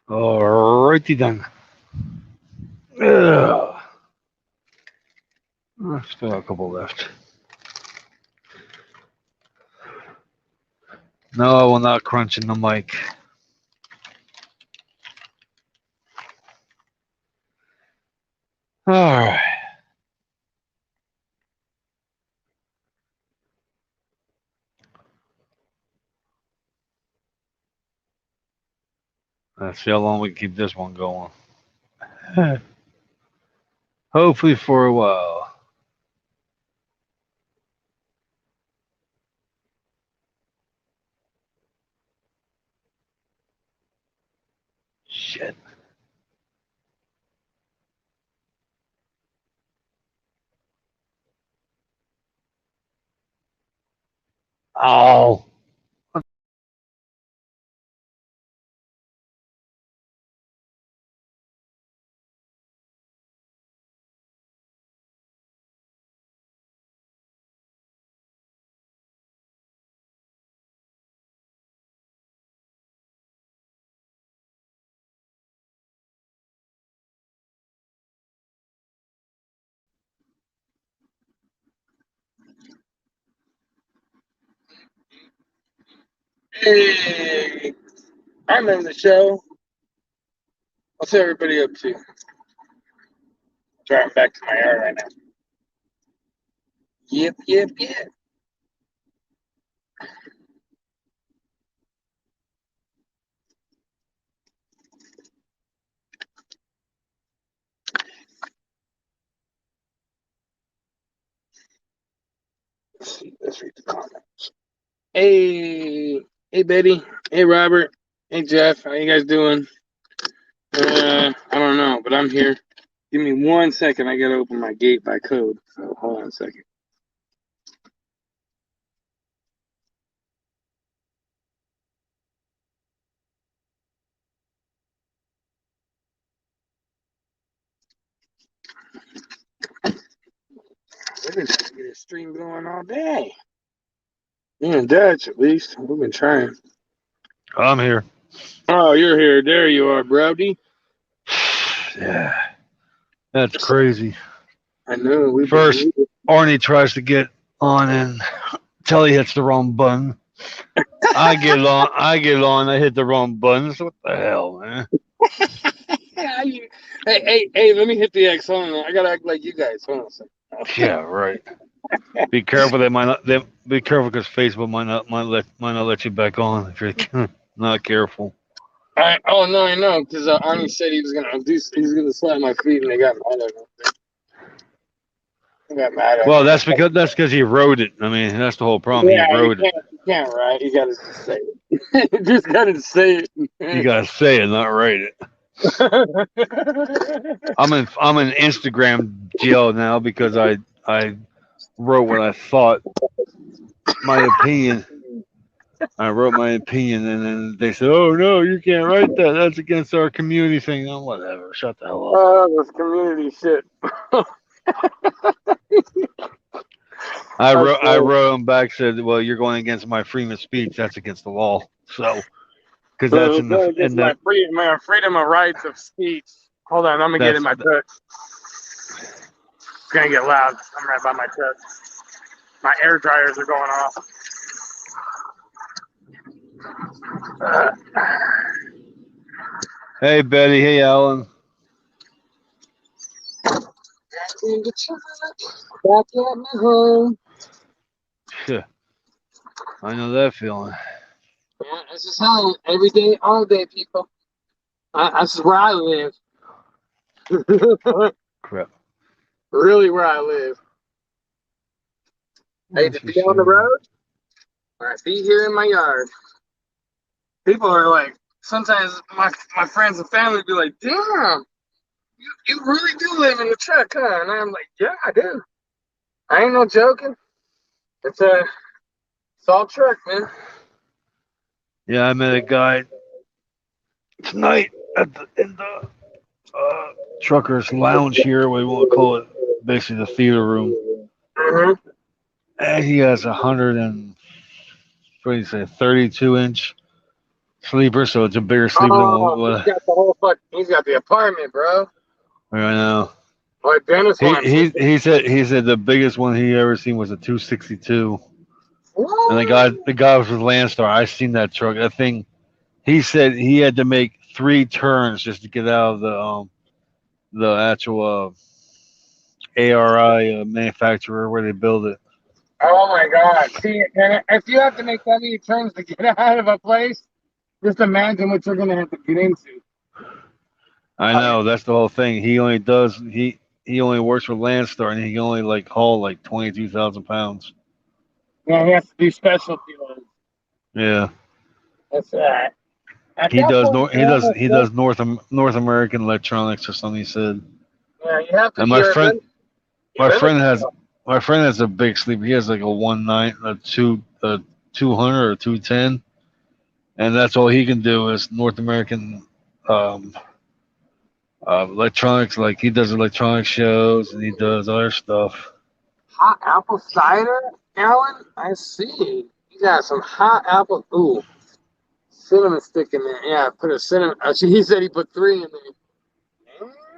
Alrighty then. Ugh. Still got a couple left. No, I will not crunch in the mic. Alright. Let's see how long we can keep this one going. Hopefully for a while. Shit. Oh. Hey, I'm in the show. What's everybody up to? Driving back to my yard right now. Yep, yep, yep. Let's see. Let's read the comments. Hey, Betty. Hey, Robert. Hey, Jeff. How you guys doing? I don't know, but I'm here. Give me 1 second. I gotta open my gate by code. So hold on a second. We're gonna get a stream going all day. Me and Dutch, at least. We've been trying. I'm here. Oh, you're here. There you are, Brody. Yeah. That's crazy. I know. We've First, been. Arnie tries to get on and until he hits the wrong button. I get on. I hit the wrong buttons. What the hell, man? Hey, let me hit the X. Hold on. I gotta act like you guys. Hold on a second. Yeah, right. Be careful. They might not. Be careful because Facebook might not let you back on if you're not careful. Oh no, I know, because Arnie said he was gonna do. He's gonna slap my feet, and they got mad at him. They got mad at Well, me. that's because he wrote it. I mean, that's the whole problem. He Yeah, wrote it. you can't, right? You gotta just say it. You just gotta say You it. gotta say it, not write it. I'm in Instagram jail now because I wrote what I thought, my opinion. I wrote my opinion, and then they said, "Oh no, you can't write that. That's against our community thing." Oh, whatever. Shut the hell up. Oh, this community shit. I wrote them back, said, "Well, you're going against my freedom of speech. That's against the law." So, because that's in the Against my freedom of rights of speech. Hold on, I'm gonna get in that's my truck. It's gonna get loud. I'm right by my truck. My air dryers are going off. Hey Betty, hey Alan. Back in the truck, back at my home. Yeah, I know that feeling. Yeah, this is how every day, all day, people. This is where I live. Crap. Really, where I live. I either be on the road or I be here in my yard. People are like, sometimes my friends and family be like, "Damn, you really do live in the truck, huh?" And I'm like, "Yeah, I do. I ain't no joking. It's a salt truck, man." Yeah, I met a guy tonight in the truckers lounge here. We want to call it basically the theater room. Mm-hmm. And he has 100 and what do you say, 32-inch Sleeper, so it's a bigger sleeper than He's what got the whole he's got the apartment, bro. I know. Like Dennis wants. He said the biggest one he ever seen was a 262, and What? the guy was with Landstar. I seen that truck. That thing. He said he had to make 3 turns just to get out of the actual ARI manufacturer where they build it. Oh my God! See, and if you have to make that many turns to get out of a place, just imagine what you're gonna have to get into. I know that's the whole thing. He only works for Landstar and he can only like haul like 22,000 pounds. Yeah, he has to do specialty loads. Yeah, That's that. At he that does. point, He does North American electronics or something. He said. yeah, you have to. And my friend has a big sleeper. He has like a 19, a 200 or 210, and that's all he can do is North American um, electronics. Like he does electronic shows and he does other stuff. hot apple cider, Alan. I see. You got some hot apple. Ooh, cinnamon stick in there. Yeah, put a cinnamon. He said he put 3 in there.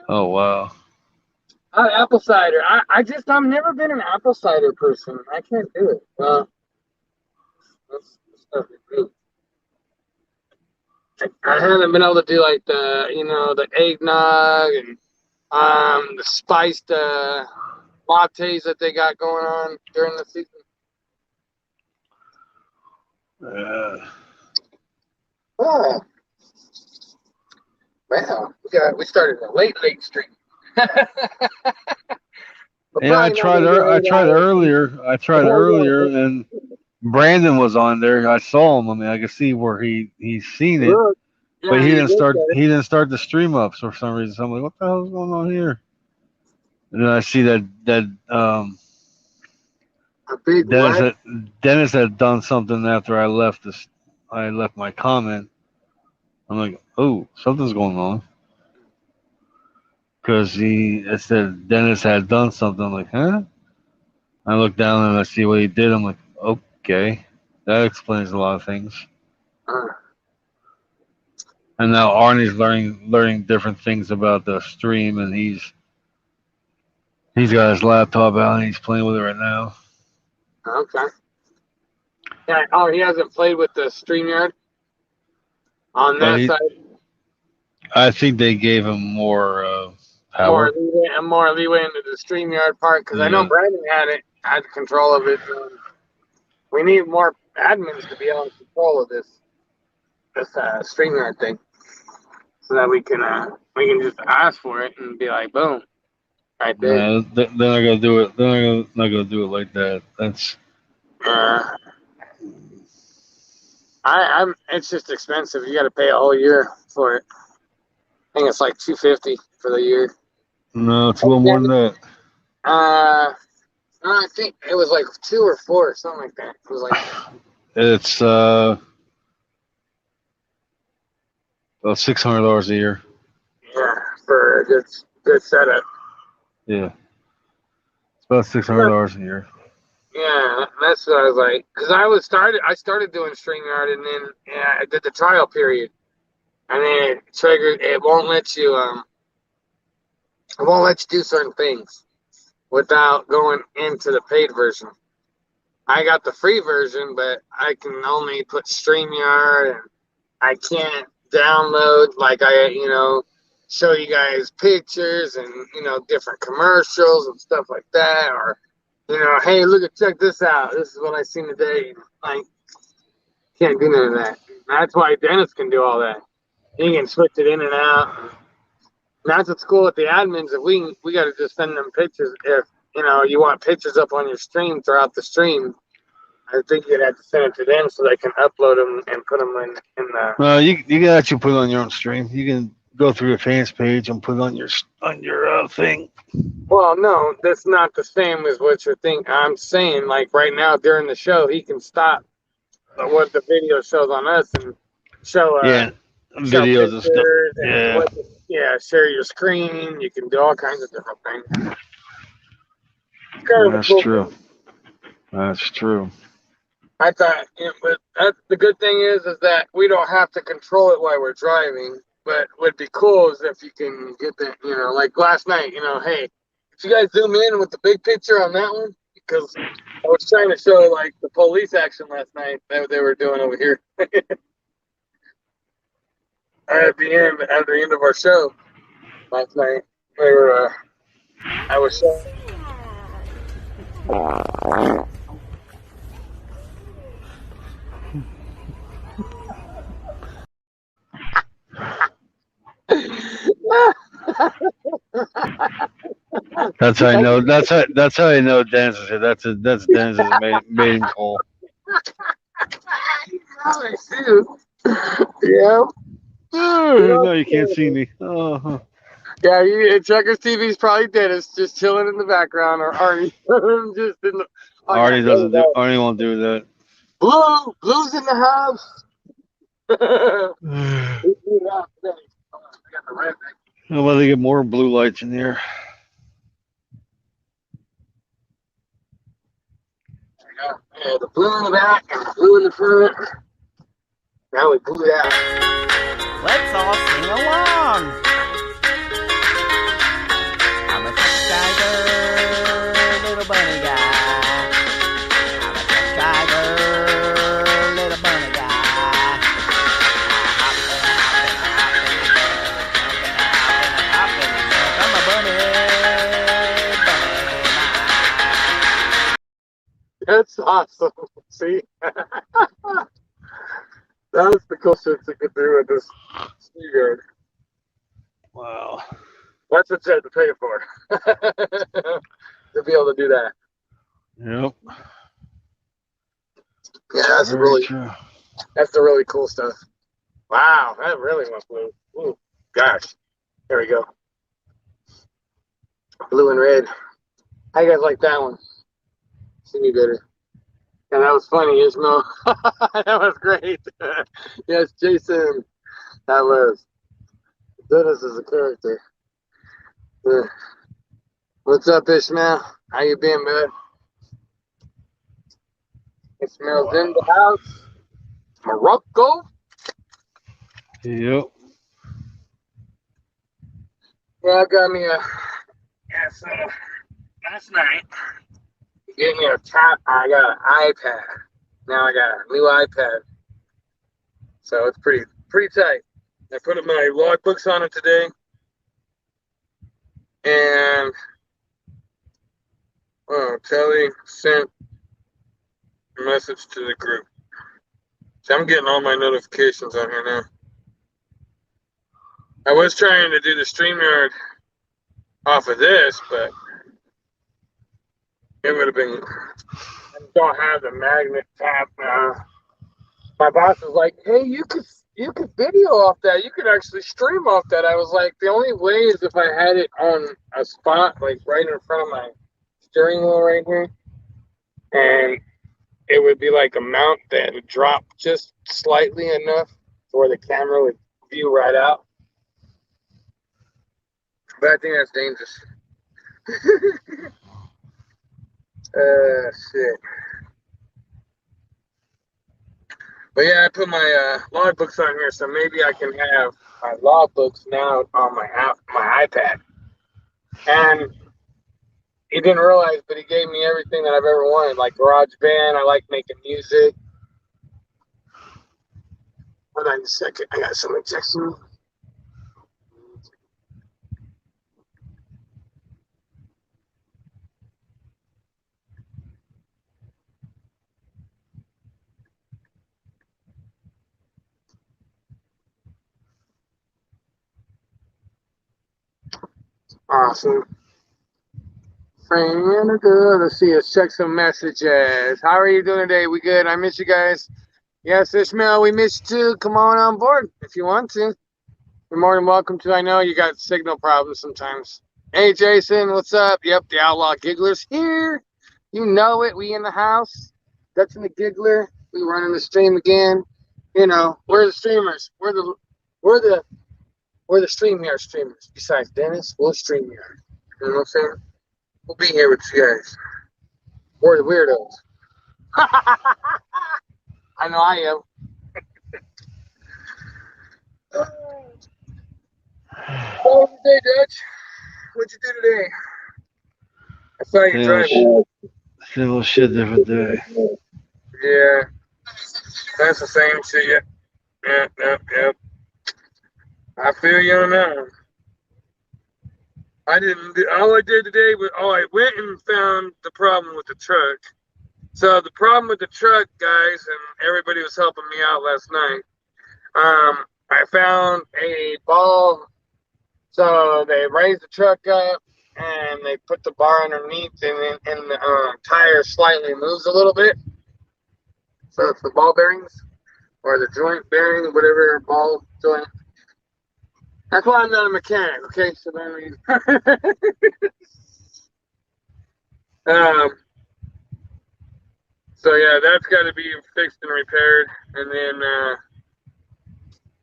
Oh wow! Apple cider. I've never been an apple cider person. I can't do it. That's stuff is good. I haven't been able to do like the eggnog and the spiced lattes that they got going on during the season. Uh, Oh, wow. We started a late stream. yeah, I tried. I tried earlier. And Brandon was on there. I saw him. I mean, I could see where he's seen it. Look, But yeah, he you didn't looked start. at it. He didn't start the stream up for some reason. So I'm like, what the hell is going on here? And then I see that A big Dennis what? Dennis had done something after I left this. I left my comment. I'm like, oh, something's going on. Because it said Dennis had done something. I'm like, huh? I look down and I see what he did. I'm like, okay, that explains a lot of things. Uh, And now Arnie's learning different things about the stream, and he's got his laptop out and he's playing with it right now. okay. Yeah. Oh, he hasn't played with the StreamYard on But that side. I think they gave him more power. More leeway into the StreamYard part because I know Yeah. Brandon had control of it. We need more admins to be on control of this StreamYard thing, so that we can just ask for it and be like, boom, right there. No, they're not gonna do it. They're not gonna do it like that. That's It's just expensive. You got to pay a whole year for it. I think it's like $250 for the year. no, it's a little more than that. I think it was like 2 or 4, something like that. It was like It's about $600 a year. yeah, for a good setup. Yeah, it's about $600 a year. Yeah, that's what I was like. Because I started doing StreamYard, and then I did the trial period, and then it triggered. It won't let you do certain things without going into the paid version. I got the free version, but I can only put StreamYard, and I can't download like show you guys pictures and different commercials and stuff like that, or hey, check this out. This is what I seen today. Like, can't do none of that. That's why Dennis can do all that. He can switch it in and out. And that's what's cool with the admins. If we got to just send them pictures. If you want pictures up on your stream throughout the stream, I think you'd have to send it to them so they can upload them and put them in the. Well, you can actually put it on your own stream. You can go through the fans page and put it on your thing. Well, no, that's not the same as what you're thinking. I'm saying, like right now during the show, he can stop what the video shows on us and show Videos and stuff. Yeah, share your screen. You can do all kinds of different things. That's true. That's true. I thought, but that's the good thing is that we don't have to control it while we're driving. But what'd be cool is if you can get that, like last night, hey, did you guys zoom in with the big picture on that one? Because I was trying to show like the police action last night that they were doing over here at the end of our show last night. They were, I was showing. That's how I know. That's how I know Dennis is here. That's Dennis's maiden call. Yeah. No, you can't see me. Oh. Yeah, Checkers TV's probably Dennis just chilling in the background, or Arnie just in the. Arnie won't do that. Blue's in the house. How about they get more blue lights in here? Yeah, the blue in the back and the blue in the front. Now we blew it out. Let's all sing along. I'm a tiger, little bunny guy. I'm a tiger, little bunny guy. I'm a bunny. That's awesome. See? That's the cool shit you could do with this studio. Wow. That's what you had to pay for. To be able to do that. Yep. Yeah, that's the really cool stuff. Wow, that really went blue. Ooh, gosh. There we go. Blue and red. How you guys like that one? See me better. And that was funny, Ishmael. That was great. Yes, Jason. That was. Dennis is a character. What's up, Ishmael? How you been, bud? Ishmael's in the house. Morocco. Yep. Yeah, I got me so last night, gave me a tab. I got an iPad. Now I got a new iPad. So it's pretty tight. I put my logbooks on it today. And Telly sent a message to the group. So I'm getting all my notifications on here now. I was trying to do the StreamYard off of this, but it would have been. I don't have the magnet tab now. My boss was like, "Hey, you could video off that. You could actually stream off that." I was like, "The only way is if I had it on a spot like right in front of my steering wheel right here, and it would be like a mount that would drop just slightly enough where the camera would view right out." But I think that's dangerous. Shit. But yeah, I put my logbooks on here, so maybe I can have my logbooks now on my iPad. And he didn't realize, but he gave me everything that I've ever wanted, like GarageBand. I like making music. Hold on a second. I got somebody texting me. Awesome. Friend, good. Let's see. Let's check some messages. How are you doing today? We good? I miss you guys. Yes, Ishmael, we missed you too. Come on board if you want to. You're more than welcome to. I know you got signal problems sometimes. Hey, Jason, what's up? Yep, the Outlaw Giggler's here. You know it. We in the house. Dutch and the Giggler. We running the stream again. You know, we're the streamers. We're the StreamYard streamers. Besides Dennis, we're StreamYard. You know what I'm saying? We'll be here with you guys. We're the weirdos. I know I am. How was your day, Dutch? What'd you do today? I saw you driving. Civil shit different day. Yeah, that's the same shit. Yep. I feel you on that one. All I did today was, I went and found the problem with the truck. So the problem with the truck, guys, and everybody was helping me out last night. I found a ball. So they raised the truck up and they put the bar underneath, and the tire slightly moves a little bit. So it's the ball bearings or the joint bearing, whatever ball joint. That's why I'm not a mechanic, okay? So so yeah, that's got to be fixed and repaired, and then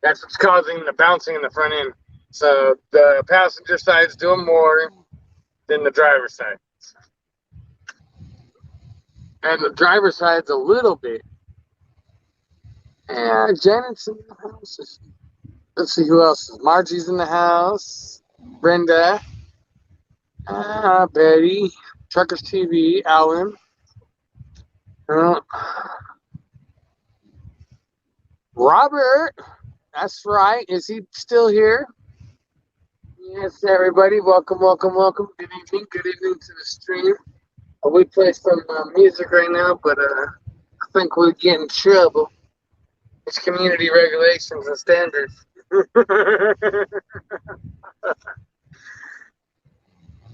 that's what's causing the bouncing in the front end. So the passenger side's doing more than the driver's side, and the driver's side's a little bit. Yeah, Janet's in the house. Let's see who else is. Margie's in the house. Brenda. Betty. Truckers TV. Alan. Robert. That's right. Is he still here? Yes, everybody. Welcome. Good evening to the stream. We play some music right now, but I think we'll get in trouble. It's community regulations and standards.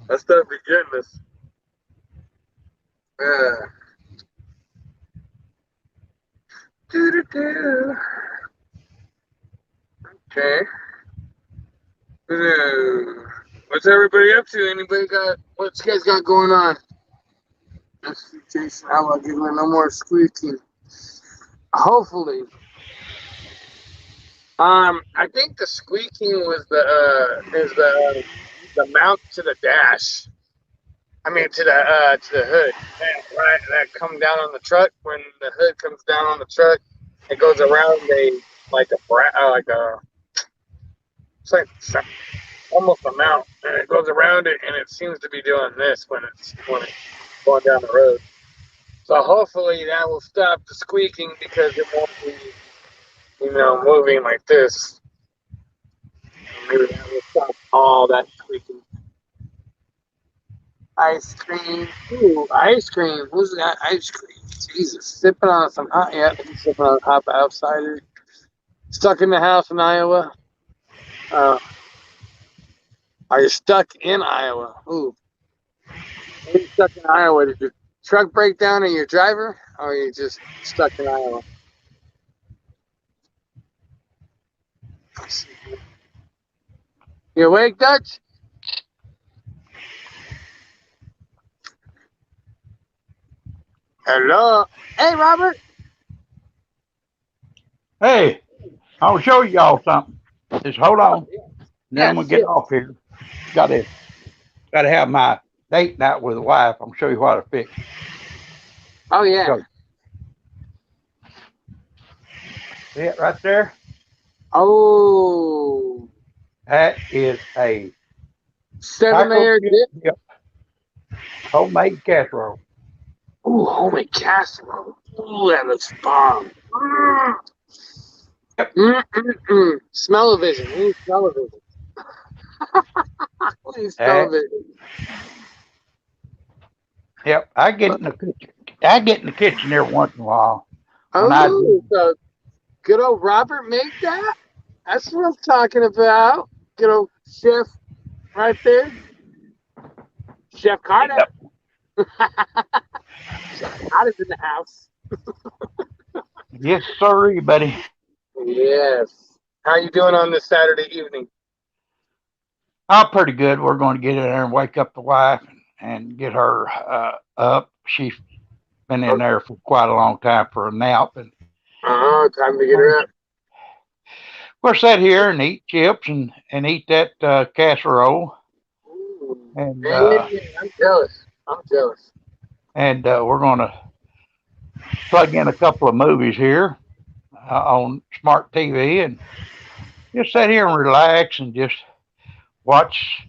That stuff be getting us. Okay. What's everybody up to? What you guys got going on? Let's see, Jason. I will give you no more squeaking. Hopefully. I think the squeaking was the mount to the dash. I mean to the hood. That come down on the truck. When the hood comes down on the truck, it goes around it's like almost a mount, and it goes around it, and it seems to be doing this when it's going down the road. So hopefully that will stop the squeaking, because it won't be, moving like this. Maybe that will stop all that squeaking. Ice cream. Ooh, ice cream. Who's got ice cream? Jesus. Sipping on some hot, sipping on hot outsider. Stuck in the house in Iowa. Are you stuck in Iowa? Ooh. Are you stuck in Iowa? Did your truck break down and your driver? Or are you just stuck in Iowa? You awake, Dutch? Hello. Hey, Robert. Hey, I'll show y'all something. Just hold on. Then we'll get off here. Gotta have my date night with the wife. I'll show you what I fixed. Oh yeah. See it right there? Oh. That is a 7-layer dip. Yep. Homemade casserole. Ooh, homemade casserole. Ooh, that looks bomb. Yep. Smell-o-vision. We need smell-o-vision. We need smell-o-vision. Yep, I get in the kitchen every once in a while. Oh, so good old Robert made that? That's what I'm talking about. Good old chef right there. Chef Carter. Yep. Chef Carter's in the house. Yes, sir, buddy. Yes. How you doing on this Saturday evening? I'm pretty good. We're going to get in there and wake up the wife and get her up. She's been in there for quite a long time for a nap. And time to get her up. We'll sit here and eat chips and eat that casserole. Ooh. And I'm jealous. And we're going to plug in a couple of movies here on smart TV and just sit here and relax and just watch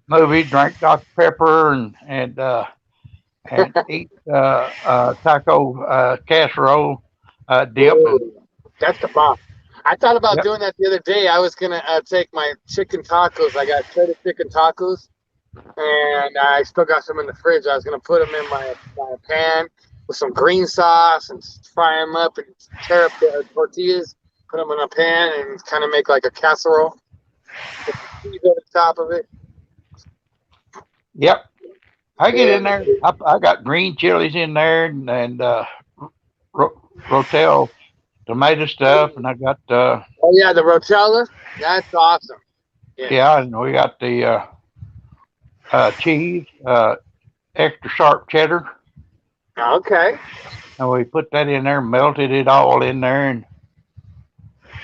movies, drink Dr. Pepper, and eat taco casserole dip. And, Ooh, that's the bomb. I thought about yep, doing that the other day. I was gonna take my chicken tacos. I got shredded chicken tacos, and I still got some in the fridge. I was gonna put them in my pan with some green sauce and fry them up and tear up the tortillas, put them in a pan, and kind of make like a casserole. With cheese over the top of it. yep. I get Yeah. in there. I got green chilies in there and Rotel tomato stuff, and I got Oh yeah, the Rotella. That's awesome. Yeah. yeah, and we got the cheese, extra sharp cheddar, Okay. and we put that in there, melted it all in there, and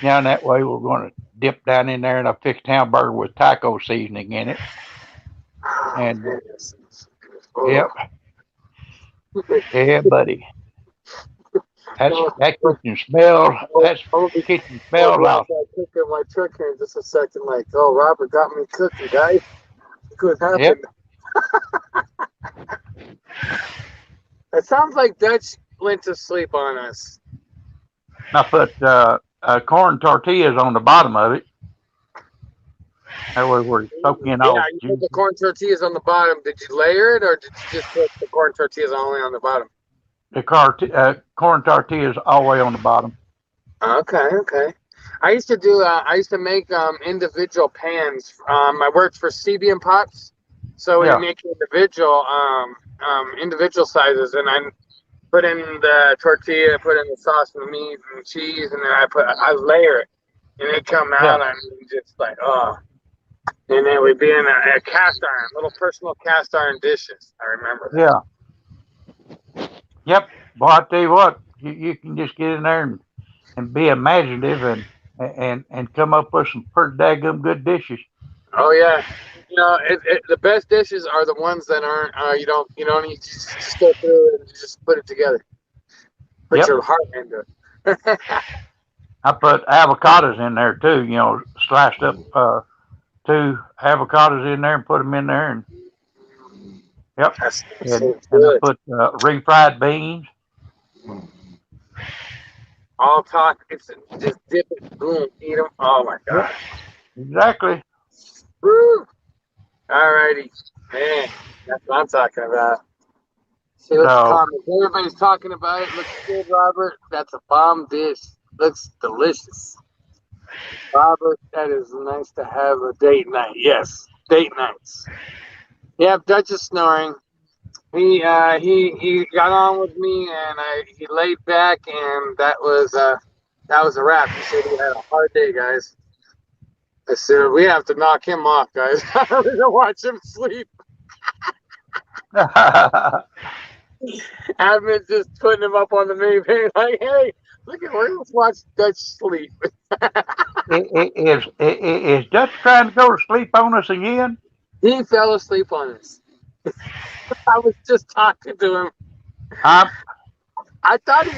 yeah, that way we're going to dip down in there in a fixed hamburger with taco seasoning in it. Oh, And goodness. yep, yeah, buddy. That kitchen smell. That's I'm gonna be kitchen smell out. cooking my truck here in just a second. Like, oh, Robert got me cooking, guys. What Yep. happened? It sounds like Dutch went to sleep on us. I put corn tortillas on the bottom of it. That way we're soaking all Yeah, you put the corn tortillas on the bottom. Did you layer it, or did you just put the corn tortillas only on the bottom? the corn tortillas all the way on the bottom. Okay. I used to make individual pans. I worked for CB Pots, so we Yeah. make individual sizes, and I put in the tortilla, put in the sauce and the meat and the cheese, and then I layer it, and it come out. Yeah. I mean, just like and then we'd be in a cast iron, little personal cast iron dishes. I remember that. Yeah. Yep. Boy, I tell you what, you can just get in there and be imaginative and come up with some pretty daggum good dishes. Oh yeah, the best dishes are the ones that aren't. You don't need to just go through it and just put it together. Put Yep. your heart into it. I put avocados in there too. Sliced up 2 avocados in there and put them in there, and yep. That's And, so and I good. put refried beans. All talk. It's just dip it, boom, eat them. Oh my god. Exactly. Woo. Alrighty, man. That's what I'm talking about. See what the So comments. Everybody's talking about it. Looks good, Robert. That's a bomb dish. Looks delicious. Robert, that is nice to have a date night. Yes, date nights. Yep, Dutch is snoring. He got on with me, and he laid back, and that was a wrap. He said he had a hard day, guys. I said we have to knock him off, guys. We're gonna watch him sleep. Admin's just putting him up on the main page, like, hey, look at, we're gonna watch Dutch sleep. is Dutch trying to go to sleep on us again? He fell asleep on us. I was just talking to him. I'm I thought he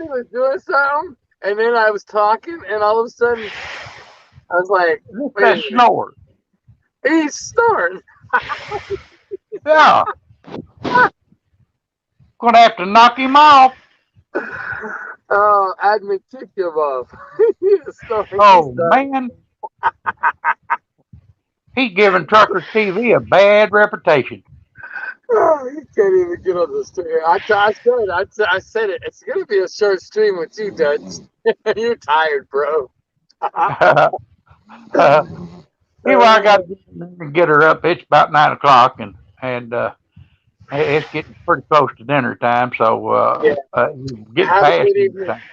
was doing something, and then I was talking, and all of a sudden, I was like, that wait a minute, snore. he's snoring. Yeah. Gonna have to knock him off. Oh, admin kicked him off. He is snoring. Oh man. He's giving Truckers TV a bad reputation. Oh, he can't even get on the stream. I said it. It's gonna be a short stream with you, Dutch. You're tired, bro. Anyway, I got to get her up. It's about 9 o'clock, and it's getting pretty close to dinner time. So Yeah. getting Have a past good dinner evening. time.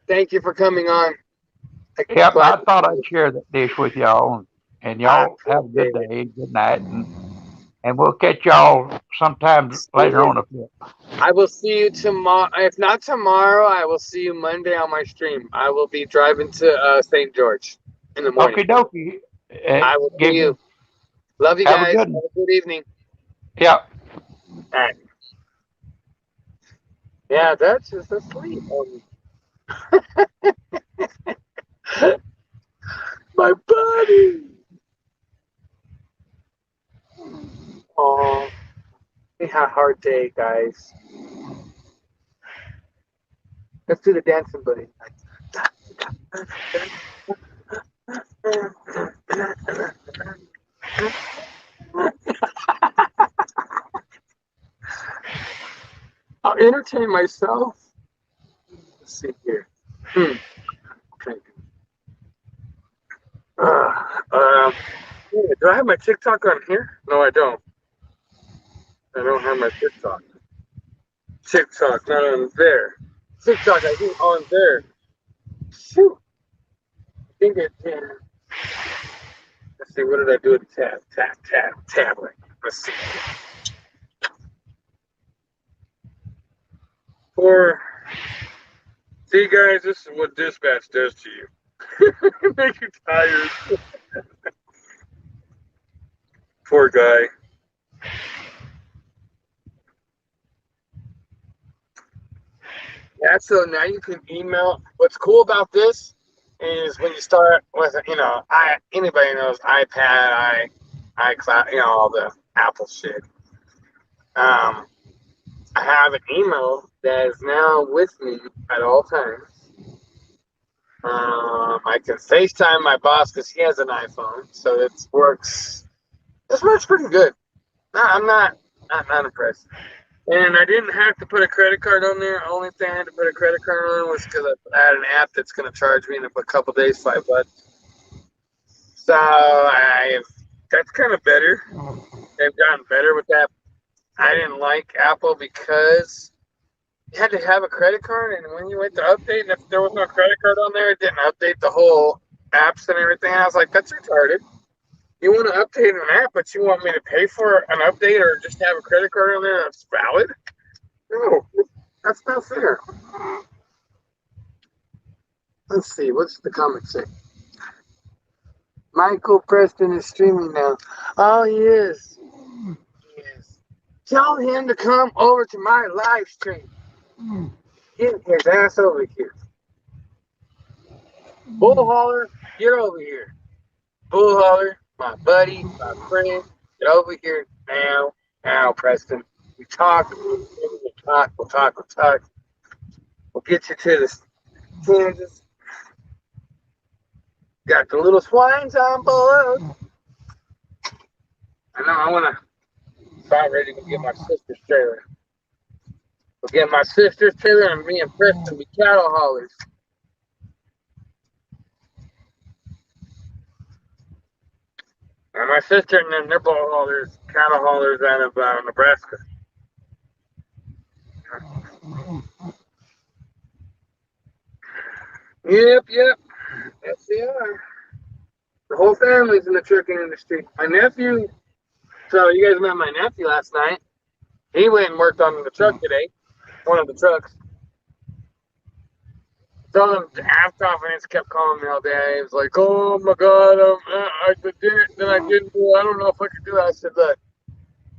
Thank you for coming on. Yep, I thought I'd share that dish with y'all, and y'all have a good day, good night, and we'll catch y'all sometime later on. I will see you tomorrow. If not tomorrow, I will see you Monday on my stream. I will be driving to St. George in the morning. Okie dokie. I will see you. Love you Have a guys. good Have one. a good evening. Yep. All right. Yeah, Dutch is asleep. My buddy. Oh, we had a hard day, guys. Let's do the dancing, buddy. I'll entertain myself. Let's see here. Okay. Do I have my TikTok on here? No, I don't. I don't have my TikTok. TikTok, not on there. TikTok, I think on there. Shoot. I think it can. Let's see, what did I do with the tablet? Let's see. See, guys, this is what dispatch does to you. Make you tired. Poor guy. Yeah, so now you can email. What's cool about this is when you start with, anybody knows iPad, iCloud, all the Apple shit. I have an email that is now with me at all times. I can FaceTime my boss because he has an iPhone, so it works. This works pretty good. No, I'm not impressed. And I didn't have to put a credit card on there. Only thing I had to put a credit card on was because I had an app that's going to charge me in a couple days $5. So that's kind of better. They've gotten better with that. I didn't like Apple because you had to have a credit card, and when you went to update, and if there was no credit card on there, it didn't update the whole apps and everything. I was like, that's retarded. You want to update an app, but you want me to pay for an update or just have a credit card on there that's valid? No, that's not fair. Let's see, what's the comment say? Michael Preston is streaming now. Oh, he is. Yes. Tell him to come over to my live stream. Get his ass over here. Bull Holler, get over here. Bull Holler, my buddy, my friend, get over here now. Now, Preston. We talk. We'll talk. We'll get you to the Kansas. Got the little swines on board. I know, I want to start ready to get my sister's trailer. We'll get my sister's trailer and me and Preston be cattle haulers. And my sister and them, they're bull haulers, cattle haulers out of Nebraska. Yep. Yes, they are. The whole family's in the trucking industry. My nephew, so you guys met my nephew last night. He went and worked on the truck today, one of the trucks. Told him to have confidence, kept calling me all day. He was like, oh my God, I did it, then I didn't do it. I don't know if I could do it. I said, look,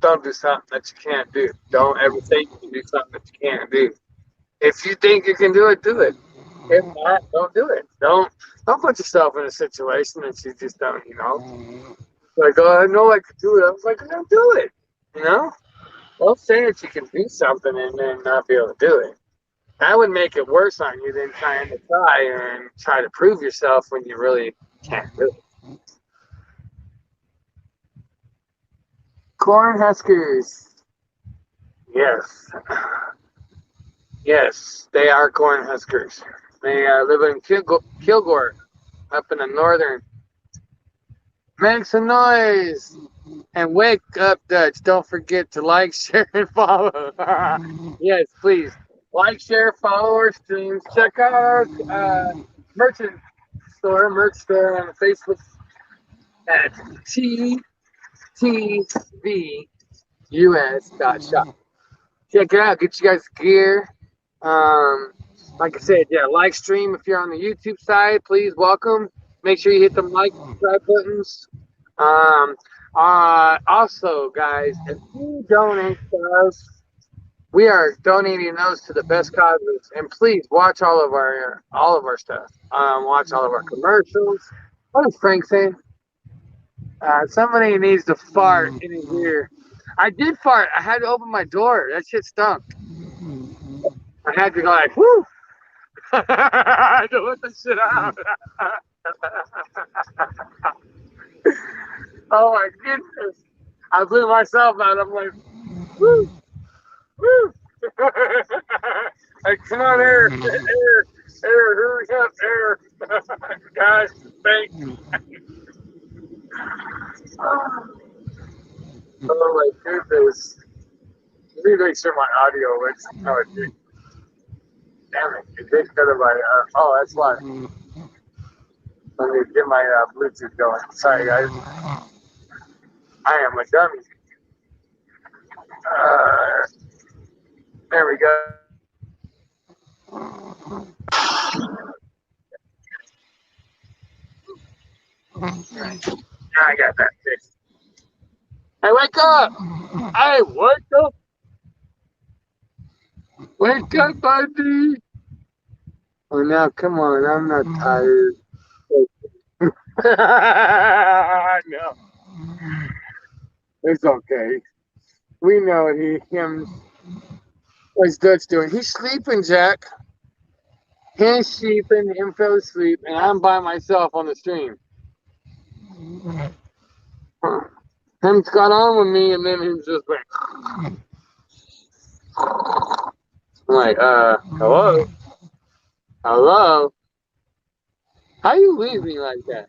don't do something that you can't do. Don't ever think you can do something that you can't do. If you think you can do it, do it. If not, don't do it. Don't put yourself in a situation that you just don't, Like, oh, I know I could do it. I was like, don't do it, Don't say that you can do something and then not be able to do it. That would make it worse on you than trying to try to prove yourself when you really can't do it. Cornhuskers. Yes, they are Cornhuskers. They live in Kilgore, up in the northern. Make some noise and wake up, Dutch. Don't forget to like, share, and follow. Yes, please. Like, share, follow our streams. Check out our merch store on Facebook at ttvus.shop. Check it out. Get you guys gear. Like I said, like stream if you're on the YouTube side. Please welcome. Make sure you hit the like and subscribe buttons. Also, guys, if you donate to us, We are donating those to the best causes, and please watch all of our stuff. Watch all of our commercials. What is Frank saying? Somebody needs to fart in his ear. I did fart. I had to open my door. That shit stunk. I had to go like, whoo. I had to let the shit out. Oh my goodness. I blew myself out. I'm like, woo, woo. Like, come on, air, hurry up, air. Guys, thanks. Oh my goodness. Let me make sure my audio works. Oh, it did. Damn it. It did go to my, oh, that's why. Let me get my Bluetooth going. Sorry, guys. I am a dummy. There we go. I got that fixed. Hey, wake up! Hey, wake up! Wake up, buddy! Oh, now, come on. I'm not tired. No. It's okay. We know what's Dutch doing. He's sleeping, Jack. He's sleeping, him fell asleep, and I'm by myself on the stream. Him got on with me, and then he was just like, I'm like, hello? Hello? How you leave me like that?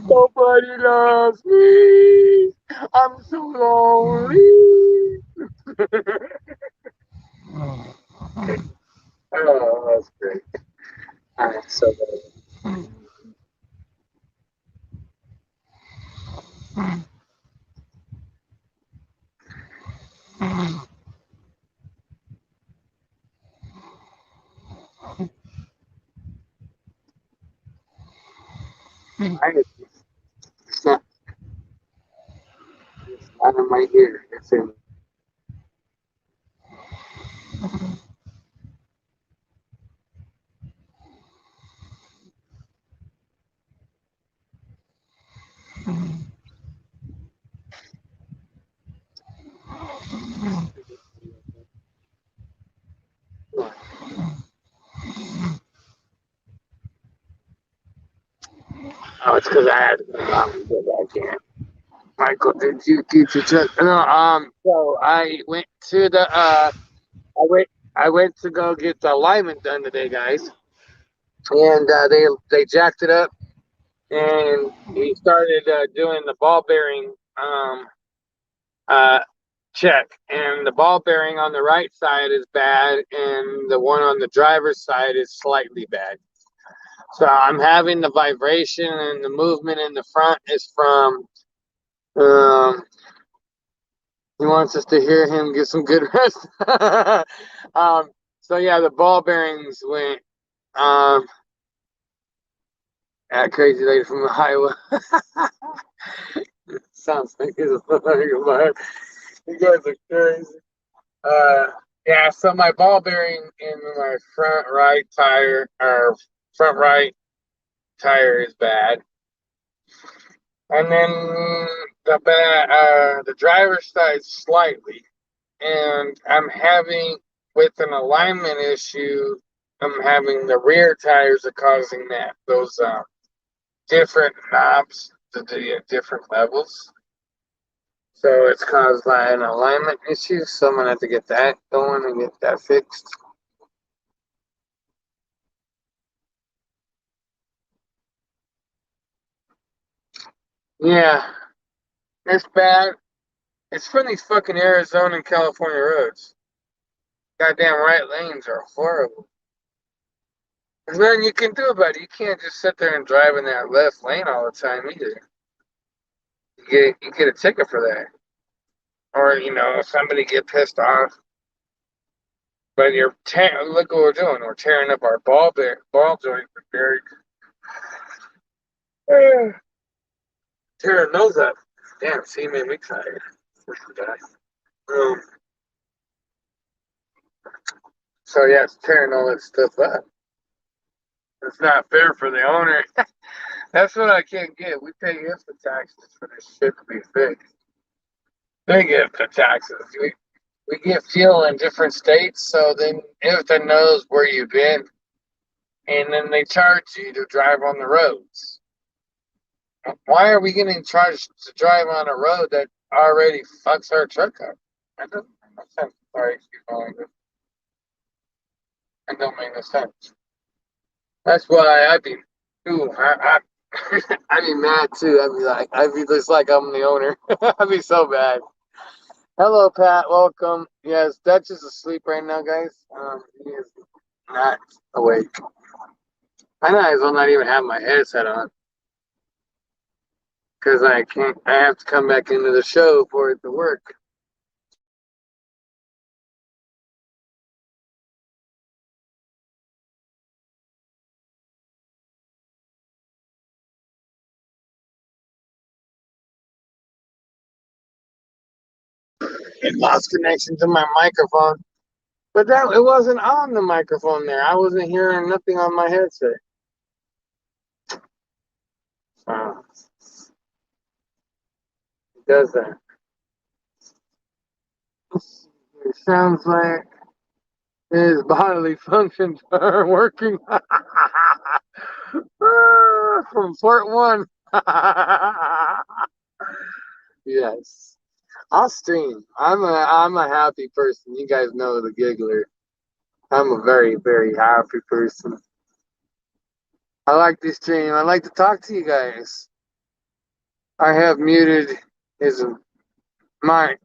Nobody loves me. I'm so lonely. Oh, that's great. I'm so lonely. It's not in my ear. It's in. Oh, it's because I had to go back in. Michael, did you get your truck? No, so I went to the I went to go get the alignment done today, guys. And they jacked it up, and he started doing the ball bearing check. And the ball bearing on the right side is bad, and the one on the driver's side is slightly bad. So I'm having the vibration, and the movement in the front is from he wants us to hear him get some good rest. So yeah, the ball bearings went that crazy lady from Iowa. Sounds like he's a you guys are crazy. Yeah, so my ball bearing in my front right tire is bad. And then the driver's side slightly. And I'm having, with an alignment issue, I'm having the rear tires are causing that. Those different knobs to the different levels. So it's caused by an alignment issue. So I'm going to have to get that going and get that fixed. Yeah, it's bad. It's from these fucking Arizona and California roads. Goddamn right lanes are horrible. There's nothing you can do about it. You can't just sit there and drive in that left lane all the time either. You get a ticket for that. Or, somebody get pissed off. But look what we're doing. We're tearing up our ball joint. Tearing those up. Damn, see, made me tired. Um, so yeah, it's tearing all that stuff up. It's not fair for the owner. That's what I can't get. We pay IFTA taxes for this shit to be fixed. Big IFTA taxes. We get fuel in different states, so then IFTA knows where you've been, and then they charge you to drive on the roads. Why are we getting charged to drive on a road that already fucks our truck up? That doesn't make no sense. Sorry, excuse my language. That don't make no sense. That's why I'd be, I'd be mad too. I'd be just like I'm the owner. I'd be so bad. Hello, Pat. Welcome. Yes, Dutch is asleep right now, guys. He is not awake. I might as well not even have my headset on because I can't. I have to come back into the show for it to work. It lost connection to my microphone. But it wasn't on the microphone there. I wasn't hearing nothing on my headset. It does that. It sounds like his bodily functions are working. From Fort One. Yes. I'll stream. I'm a happy person. You guys know the giggler. I'm a very, very happy person. I like to stream. I like to talk to you guys. I have muted his mic.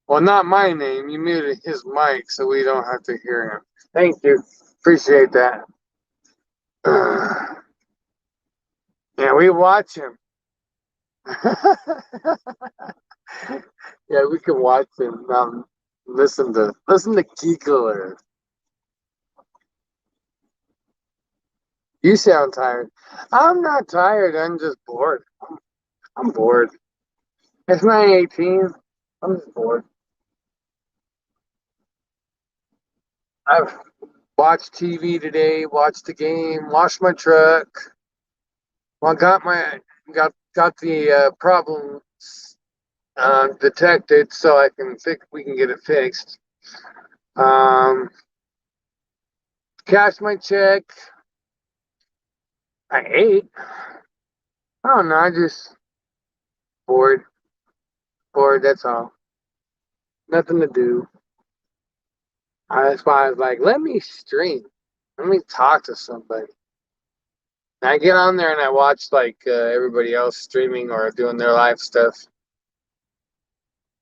Well, not my name. You muted his mic so we don't have to hear him. Thank you. Appreciate that. Yeah, we watch him. Yeah, we can watch him. Listen to Giggler. You sound tired. I'm not tired. I'm just bored. I'm bored. It's 9:18. I'm just bored. I've watched TV today. Watched the game. Washed my truck. Well, got the problem detected, so we can get it fixed. Cashed my check. I ate. I don't know. I just bored. Bored. That's all. Nothing to do. That's why I was like, let me stream. Let me talk to somebody. And I get on there and I watch like everybody else streaming or doing their live stuff.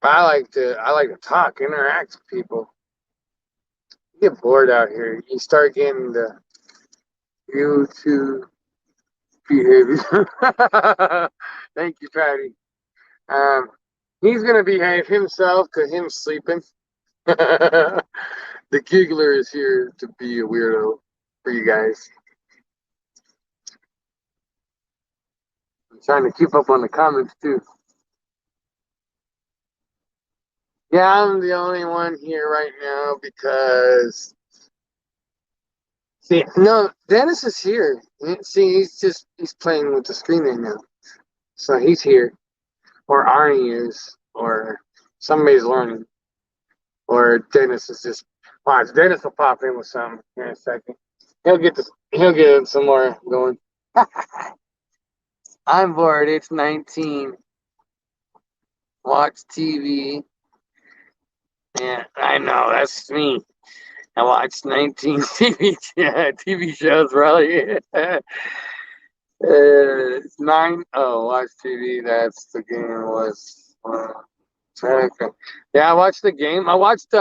I like to talk, interact with people. You get bored out here. You start getting the YouTube behavior. Thank you, Patty. He's gonna behave himself because him sleeping. The giggler is here to be a weirdo for you guys. I'm trying to keep up on the comments too. Yeah, I'm the only one here right now because Dennis is here. See, he's playing with the screen right now. So he's here. Or Arnie is, or somebody's learning. Or Dennis is just watch. Dennis will pop in with something in a second. He'll get some more going. I'm bored. It's 19. Watch TV. Yeah, I know. That's me. I watched 19 TV shows, really. It's 9. Oh, watch TV. That's the game was. Okay. Yeah, I watched the game. I watched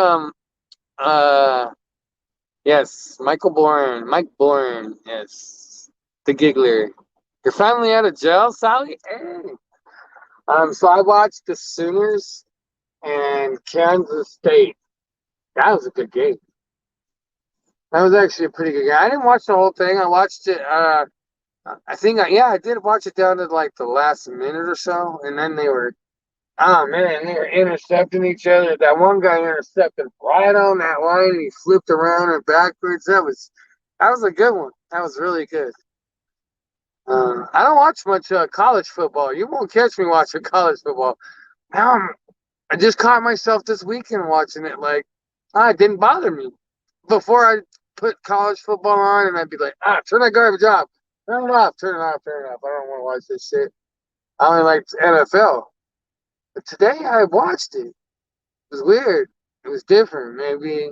yes, Mike Bourne. Yes, the Giggler. You're finally out of jail, Sally. Hey. So I watched the Sooners and Kansas State. That was a good game. That was actually a pretty good game. I didn't watch the whole thing. I watched it I think, I did watch it down to like the last minute or so, and then they were, oh man, they were intercepting each other. That one guy intercepted right on that line, and he flipped around and backwards. That was a good one. That was really good. I don't watch much college football. You won't catch me watching college football. Now I just caught myself this weekend watching it. Like, it didn't bother me. Before I put college football on, and I'd be like, turn that garbage off. Turn it off, turn it off, turn it off. I don't want to watch this shit. I only like NFL. But today I watched it. It was weird. It was different. Maybe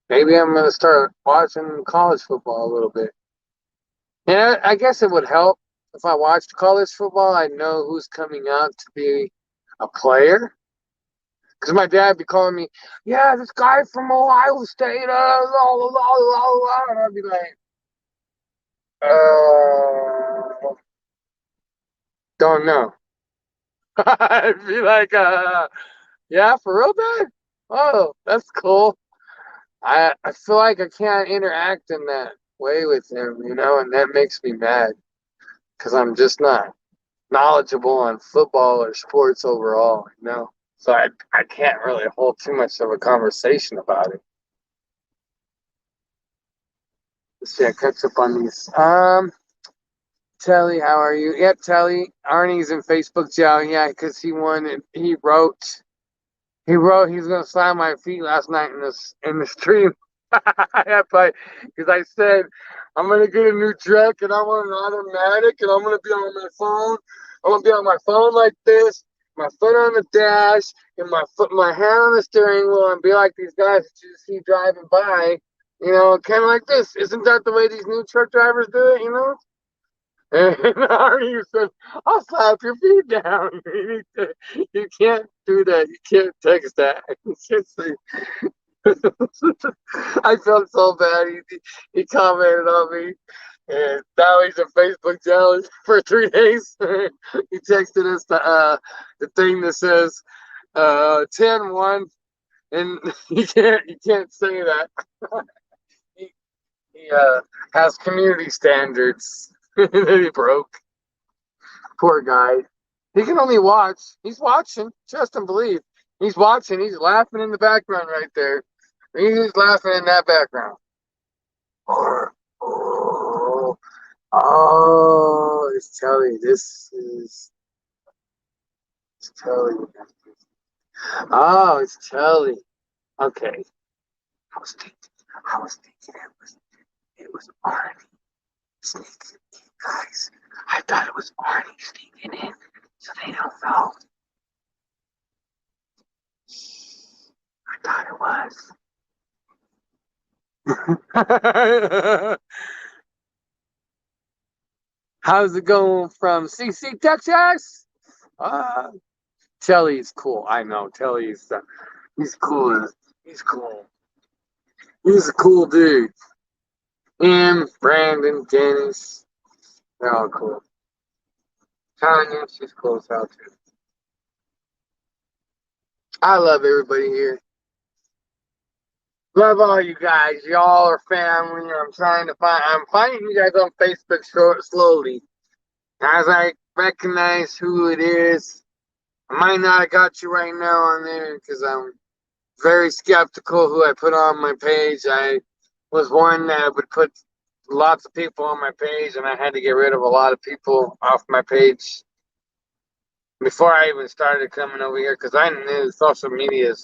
I'm gonna start watching college football a little bit. Yeah, I guess it would help if I watched college football. I know who's coming out to be a player. Because my dad be calling me, yeah, this guy from Ohio State, la, la, la, la, la, and I'd be like, don't know. I'd be like, yeah, for real, Dad? Oh, that's cool. I feel like I can't interact in that way with him, and that makes me mad because I'm just not knowledgeable on football or sports overall. So I can't really hold too much of a conversation about it. Let's see, I catch up on these. Telly, how are you? Yep, Telly. Arnie's in Facebook jail, yeah, because he won and he wrote he's gonna slam my feet last night in the stream. Because I said I'm gonna get a new truck and I want an automatic and I'm gonna be on my phone. I'm gonna be on my phone like this, my foot on the dash, and my hand on the steering wheel, and be like these guys that you see driving by, kind of like this. Isn't that the way these new truck drivers do it? And Arnie said, I'll slap your feet down. You can't do that. You can't text that. I felt so bad. He commented on me. And now he's in Facebook jail for 3 days. He texted us the thing that says 10-1. And you can't say that. he has community standards. He broke. Poor guy. He can only watch. He's watching. Trust and believe. He's watching. He's laughing in the background right there. He's laughing in that background. Oh, it's Telly. It's Telly. Oh, it's Telly. Okay. I was thinking it was Arnie sneaking in, guys. I thought it was Arnie sneaking in, so they don't know. I thought it was. How's it going from CC, Texas? Telly's cool. I know Telly's. He's cool. He's cool. He's a cool dude. Him, Brandon, Dennis, they're all cool. Tanya, she's cool as hell too. I love everybody here. Love all you guys. Y'all are family. I'm finding you guys on Facebook slowly. As I recognize who it is, I might not have got you right now on there because I'm very skeptical who I put on my page. I was one that would put lots of people on my page, and I had to get rid of a lot of people off my page before I even started coming over here because I knew social media is.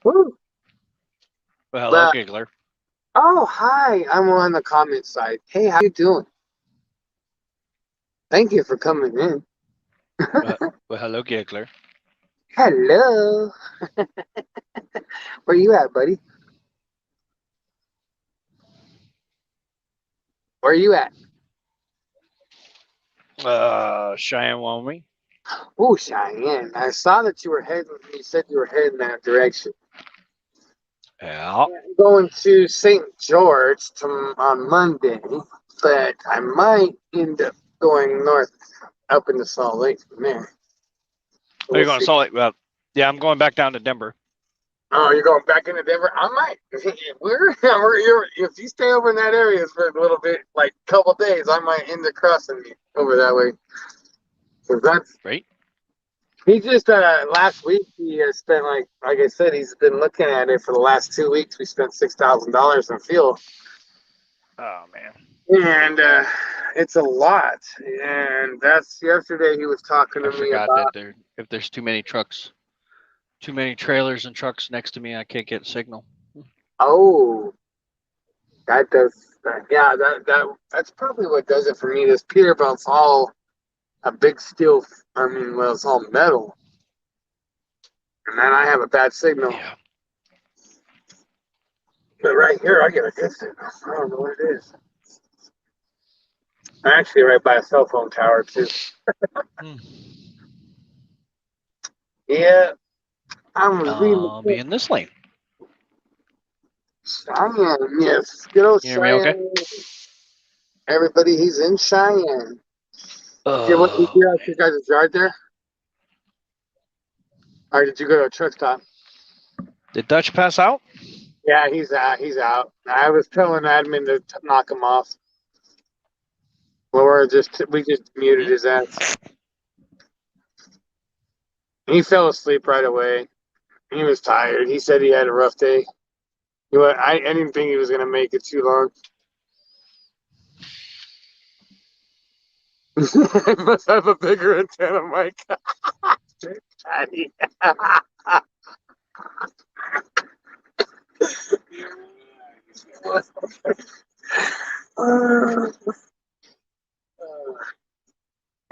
Woo. Well, hello, Giggler. Oh, hi. I'm on the comment side. Hey, how you doing? Thank you for coming in. Well, hello, Giggler. Hello. Where you at, buddy? Where you at? Cheyenne, Wyoming. Oh, Cheyenne. I saw that you said you were heading that direction. Yeah. I'm going to St. George on Monday, but I might end up going north up into Salt Lake from there. Are you going to Salt Lake? Well, yeah, I'm going back down to Denver. Oh, you're going back into Denver? I might. If you stay over in that area for a little bit, like a couple days, I might end up crossing you over that way. 'Cause that's Right? he just last week he spent like I said he's been looking at it for the last 2 weeks. We spent $6,000 in fuel, Oh man. and it's a lot. And that's yesterday he was talking I to me forgot about. that if there's too many trucks, too many trailers and trucks next to me, I can't get signal. Oh, that does. Yeah, that's probably what does it for me. This Peterbilt's all a big steel. I mean, well, it's all metal, and then I have a bad signal. Yeah. But right here, I get a good signal. I don't know what it is. I'm actually right by a cell phone tower too. Hmm. Yeah, I'm reading I'll be in this lane. Cheyenne. Yes, good old You hear me okay? Cheyenne. Everybody, he's in Cheyenne. Yeah, what did Oh, you guys? You guys yard there? Or did you go to a truck stop? did Dutch pass out? Yeah, he's out. He's out. I was telling admin to knock him off. Well, we just muted his ass. He fell asleep right away. He was tired. He said he had a rough day. I didn't think he was gonna make it too long. I must have a bigger antenna, Mike. Daddy.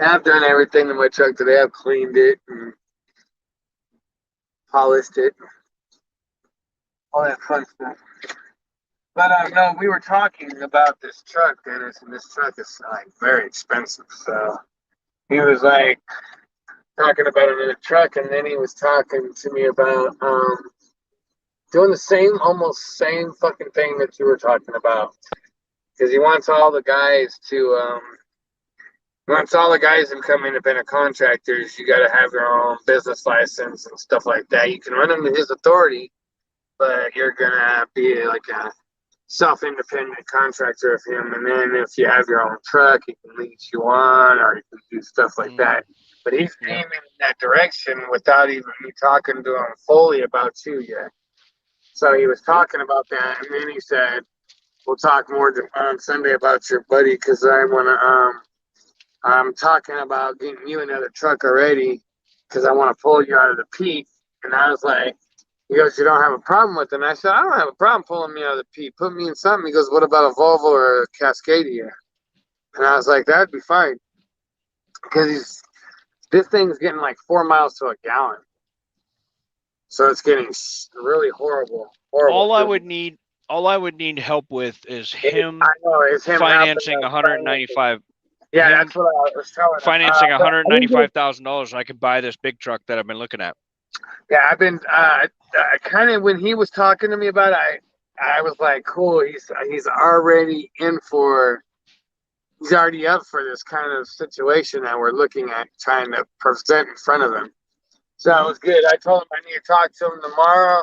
I've done everything to my truck today. I've cleaned it and polished it, all that fun stuff. But no, we were talking about this truck, Dennis, and this truck is like very expensive. So he was like talking about another truck, and then he was talking to me about doing the almost same fucking thing that you were talking about, because he wants all the guys to once all the guys become independent contractors, you got to have your own business license and stuff like that. You can run under his authority, but you're gonna be like a self-independent contractor of him. And then if you have your own truck, he can lead you on, or you can do stuff like that. But he's aiming in that direction without even me talking to him fully about you yet. So he was talking about that, and then he said, "We'll talk more on Sunday about your buddy, because I want to." I'm talking about getting you another truck already because I want to pull you out of the Pete. And I was like, he goes, you don't have a problem with it? And I said, I don't have a problem pulling me out of the Pete. Put me in something. He goes, what about a Volvo or a Cascadia? And I was like, that'd be fine. Because this thing's getting like 4 miles to a gallon. So it's getting really horrible. All I would need help with is him financing 195. Yeah, that's what I was telling him. Financing $195,000, I could buy this big truck that I've been looking at. Yeah, I've been kind of, when he was talking to me about it, I was like, cool. He's already he's already up for this kind of situation that we're looking at trying to present in front of him. So it was good. I told him I need to talk to him tomorrow.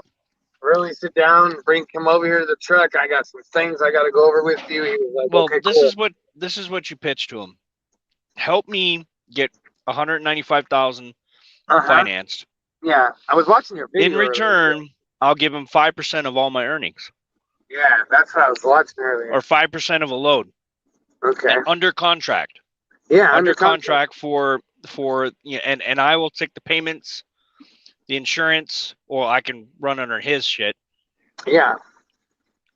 Really sit down, bring him over here to the truck. I got some things I got to go over with you. He was like, well, okay, this is what you pitch to him. Help me get 195,000 financed. Yeah, I was watching your video. In return, I'll give him 5% of all my earnings. Yeah, that's what I was watching earlier. Or 5% of a load. Okay. And under contract. Yeah, under contract for and I will take the payments, the insurance, or I can run under his shit. Yeah.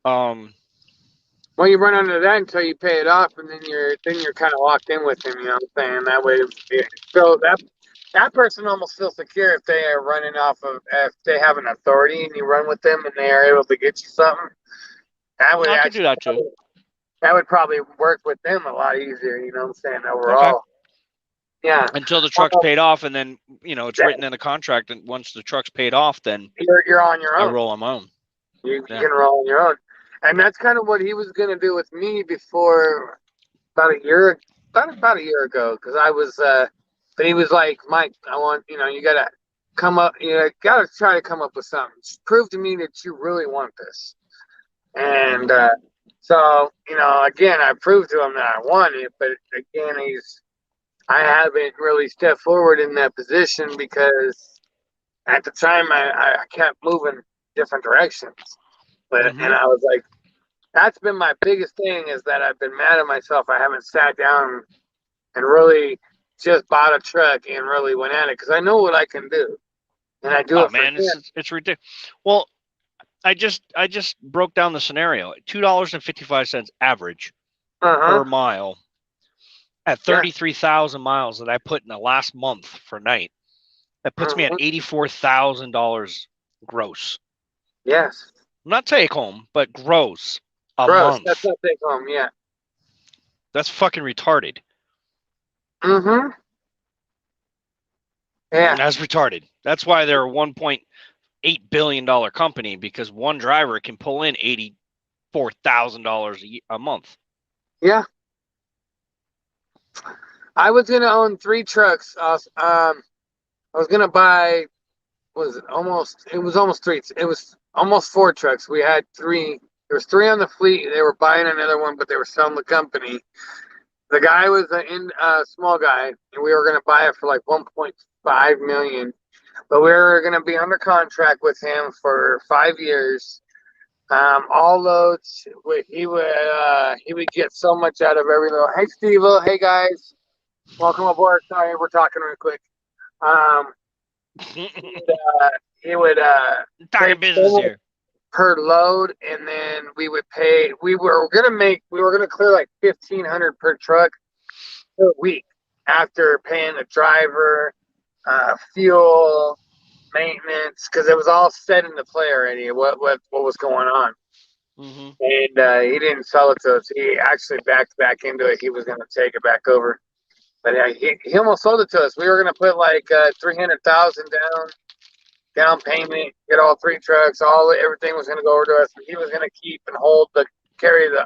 Well, you run under that until you pay it off, and then you're kind of locked in with him. You know what I'm saying? That way, so that person almost feels secure if they are running off of, if they have an authority and you run with them and they are able to get you something. That would I could do that too. That would probably work with them a lot easier. You know what I'm saying? Overall. Okay. Yeah. Until the truck's paid off, and then it's written in the contract. And once the truck's paid off, then you're on your own. I roll on my own. You can roll on your own. And that's kind of what he was going to do with me before about a year ago. Because I was, but he was like, Mike, I want, you got to come up. Gotta try to come up with something. Just prove to me that you really want this. And so, again, I proved to him that I want it, but again, I haven't really stepped forward in that position because at the time I kept moving different directions. But Mhm. and I was like, that's been my biggest thing is that I've been mad at myself. I haven't sat down and really just bought a truck and really went at it because I know what I can do, and I do Oh it for man, him. it's ridiculous. Well, I just broke down the scenario. $2.55 average per mile at 33,000 miles that I put in the last month for night. That puts me at $84,000 gross. Yes. Not take home, but gross a Gross. month. That's not take home. Yeah. That's fucking retarded. Mm-hmm. Yeah. That's retarded. That's why they're a $1.8 billion company, because one driver can pull in $84,000 a month. Yeah. I was gonna own 3 trucks. I was gonna buy. It was almost 3. It was almost 4 trucks. We had 3. There was 3 on the fleet. They were buying another one, but they were selling the company. The guy was a small guy, and we were gonna buy it for like 1.5 million. But we were gonna be under contract with him for 5 years. All loads. He would get so much out of every little. Hey, Steve. Hey, guys. Welcome aboard. Sorry, we're talking real quick. He would Talking business here. per load, and then we would pay. We were gonna clear like 1,500 per truck per week after paying the driver, fuel, maintenance, because it was all set into play already. What was going on? Mm-hmm. And he didn't sell it to us. He actually backed back into it. He was going to take it back over, but he almost sold it to us. We were going to put like 300,000 down payment, get all 3 trucks. Everything was going to go over to us. He was going to keep and carry the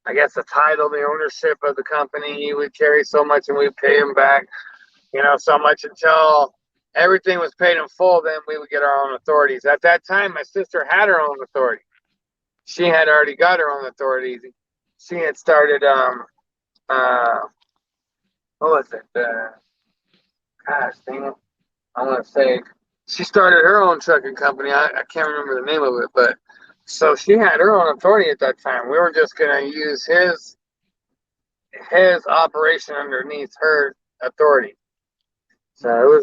I guess the title, the ownership of the company. He would carry so much, and we'd pay him back, so much until everything was paid in full. Then we would get our own authorities. At that time, my sister had her own authority. She had already got her own authority. She had started what was it? Gosh dang it. I want to say she started her own trucking company. I can't remember the name of it, but so she had her own authority at that time. We were just gonna use his operation underneath her authority. So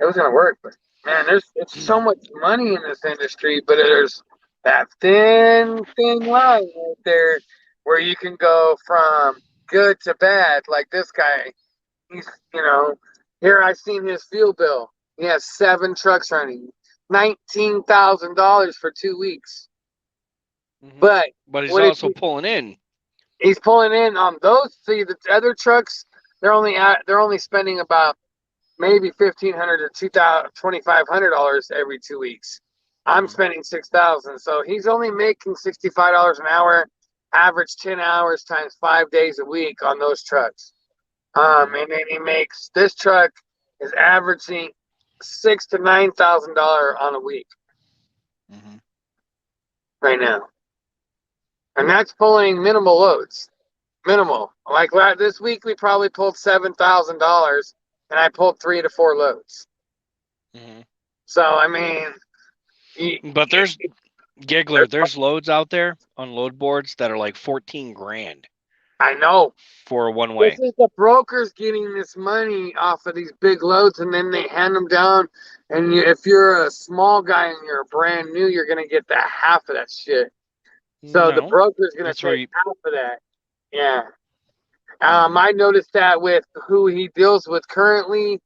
it was gonna work, but man, it's so much money in this industry, but there's that thin line right there where you can go from good to bad. Like this guy, he's here I've seen his fuel bill. He has 7 trucks running, $19,000 for 2 weeks. Mm-hmm. But he's also pulling in. He's pulling in on those. See, the other trucks, they're only spending about maybe $1,500 to $2,500 every 2 weeks. I'm spending $6,000, so he's only making $65 an hour, average 10 hours times 5 days a week on those trucks. And then this truck is averaging $6,000 to $9,000 on a week right now, and that's pulling minimal loads. Minimal. Like this week, we probably pulled $7,000, and I pulled 3 to 4 loads. So I mean, but there's Giggler. There's loads out there on load boards that are like 14 grand. I know. For a one-way. This is the brokers getting this money off of these big loads, and then they hand them down. And if you're a small guy and you're brand new, you're gonna get that half of that shit. So the broker's gonna take half of that. Yeah. I noticed that with who he deals with currently.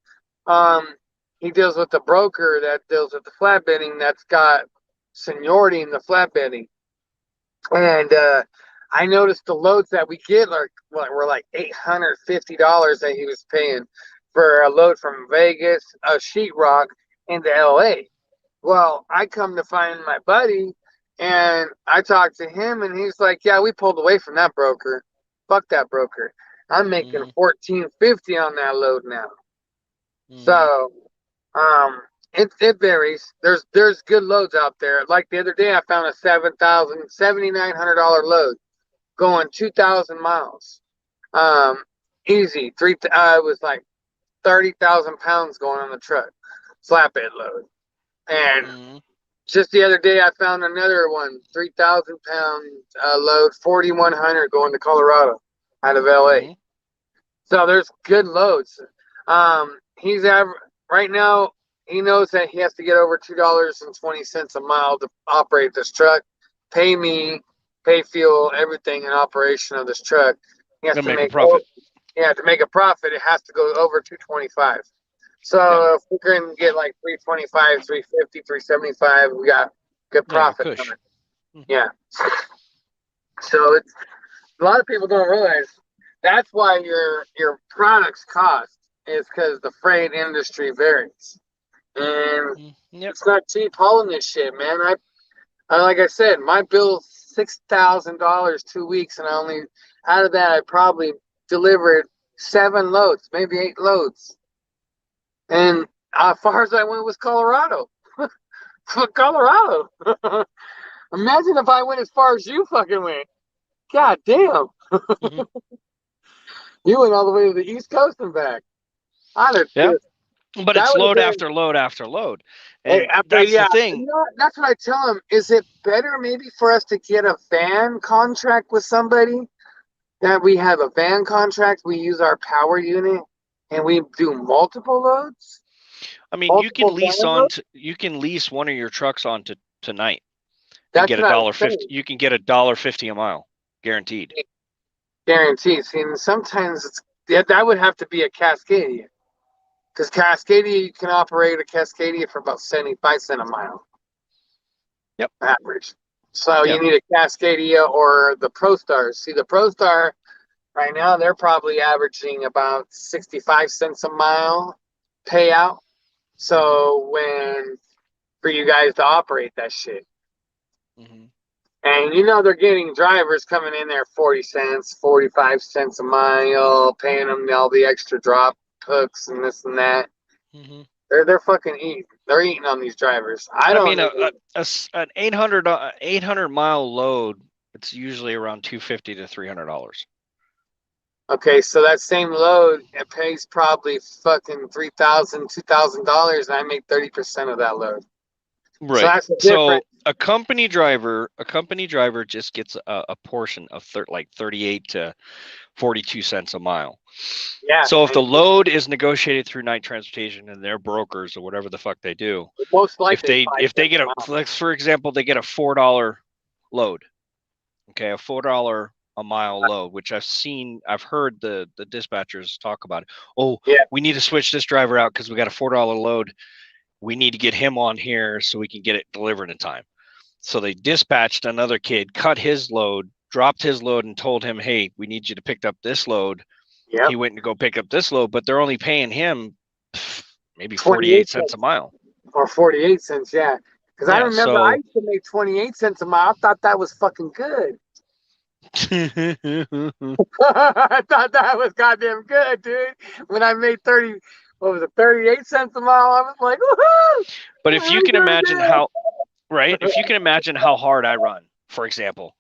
He deals with the broker that deals with the flatbedding that's got seniority in the flatbedding. And I noticed the loads that we get were like $850 that he was paying for a load from Vegas, sheetrock, into LA. Well, I come to find my buddy, and I talked to him, and he's like, "Yeah, we pulled away from that broker. Fuck that broker. I'm making $1,450 on that load now." So It varies. There's good loads out there. Like the other day, I found a $7,900 load going 2,000 miles. Easy. It was like 30,000 pounds going on the truck, flatbed load. And just the other day, I found another one, 3,000 pound load, 4,100 going to Colorado out of LA. So there's good loads. Right now. He knows that he has to get over $2.20 a mile to operate this truck. Pay me, pay fuel, everything in operation of this truck. He has to make a profit. To make a profit, it has to go over $2.25. So if we can get like $3.25, $3.50, $3.75, we got good profit coming. Yeah. So it's a lot of people don't realize that's why your products cost is because the freight industry varies. And it's not cheap hauling this shit, man. I like I said, my bill's $6,000 2 weeks, and out of that I probably delivered 7 loads, maybe 8 loads. And as far as I went was Colorado. Colorado. Imagine if I went as far as you fucking went. God damn. You went all the way to the East Coast and back. But it's load after load after load. And that's the thing. You know, that's what I tell them. Is it better maybe for us to get a van contract with somebody? That we have a van contract, we use our power unit, and we do multiple loads? I mean, you can lease one of your trucks on to tonight. And get $1.50. You can get $1.50 a mile, guaranteed. Guaranteed. See, and sometimes that would have to be a Cascadia. Because Cascadia, you can operate a Cascadia for about 75 cents a mile. Yep. Average. So you need a Cascadia or the ProStar. See, the ProStar, right now, they're probably averaging about 65 cents a mile payout. So for you guys to operate that shit. And they're getting drivers coming in there 40 cents, 45 cents a mile, paying them all the extra drop hooks and this and that. They're fucking eating. They're eating on these drivers. I mean, an 800 mile load, it's usually around $250 to $300. Okay, so that same load, it pays probably fucking $3,000, $2,000, and I make 30% of that load. Right. So a company driver just gets a portion of 38 to 42 cents a mile. Yeah. So if the load is negotiated through Knight Transportation and their brokers or whatever the fuck they do, most likely if they get for example, they get a $4 load. Okay, a $4 a mile load, which I've heard the dispatchers talk about. We need to switch this driver out because we got a $4 load. We need to get him on here so we can get it delivered in time. So they dispatched another kid, cut his load, dropped his load, and told him, hey, we need you to pick up this load. Yep. He went to go pick up this load, but they're only paying him maybe 48 cents a mile. Or 48 cents, yeah. Because I remember I used to make 28 cents a mile. I thought that was fucking good. I thought that was goddamn good, dude. When I made 38 cents a mile, I was like, woohoo! But if you can imagine if you can imagine how hard I run, for example,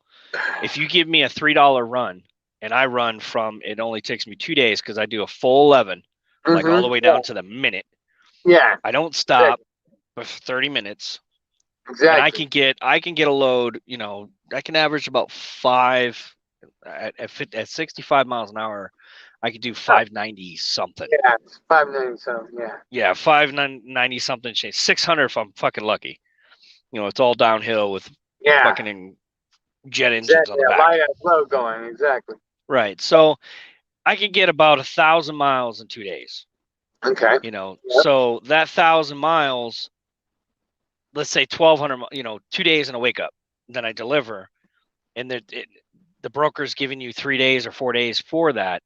if you give me a $3 run and I run it only takes me 2 days because I do a full 11, like all the way down to the minute. Yeah. I don't stop for 30 minutes. Exactly. And I can get a load, I can average about 5 at 65 miles an hour. I could do 590 something. Yeah, 590 something. Yeah. Yeah, 590 something. 600 if I'm fucking lucky. It's all downhill with fucking jet engines on the back. Light flow going, exactly. Right. So I could get about 1,000 miles in 2 days. Okay. So that 1,000 miles, let's say 1,200, 2 days and a wake up. Then I deliver, and the broker's giving you 3 days or 4 days for that.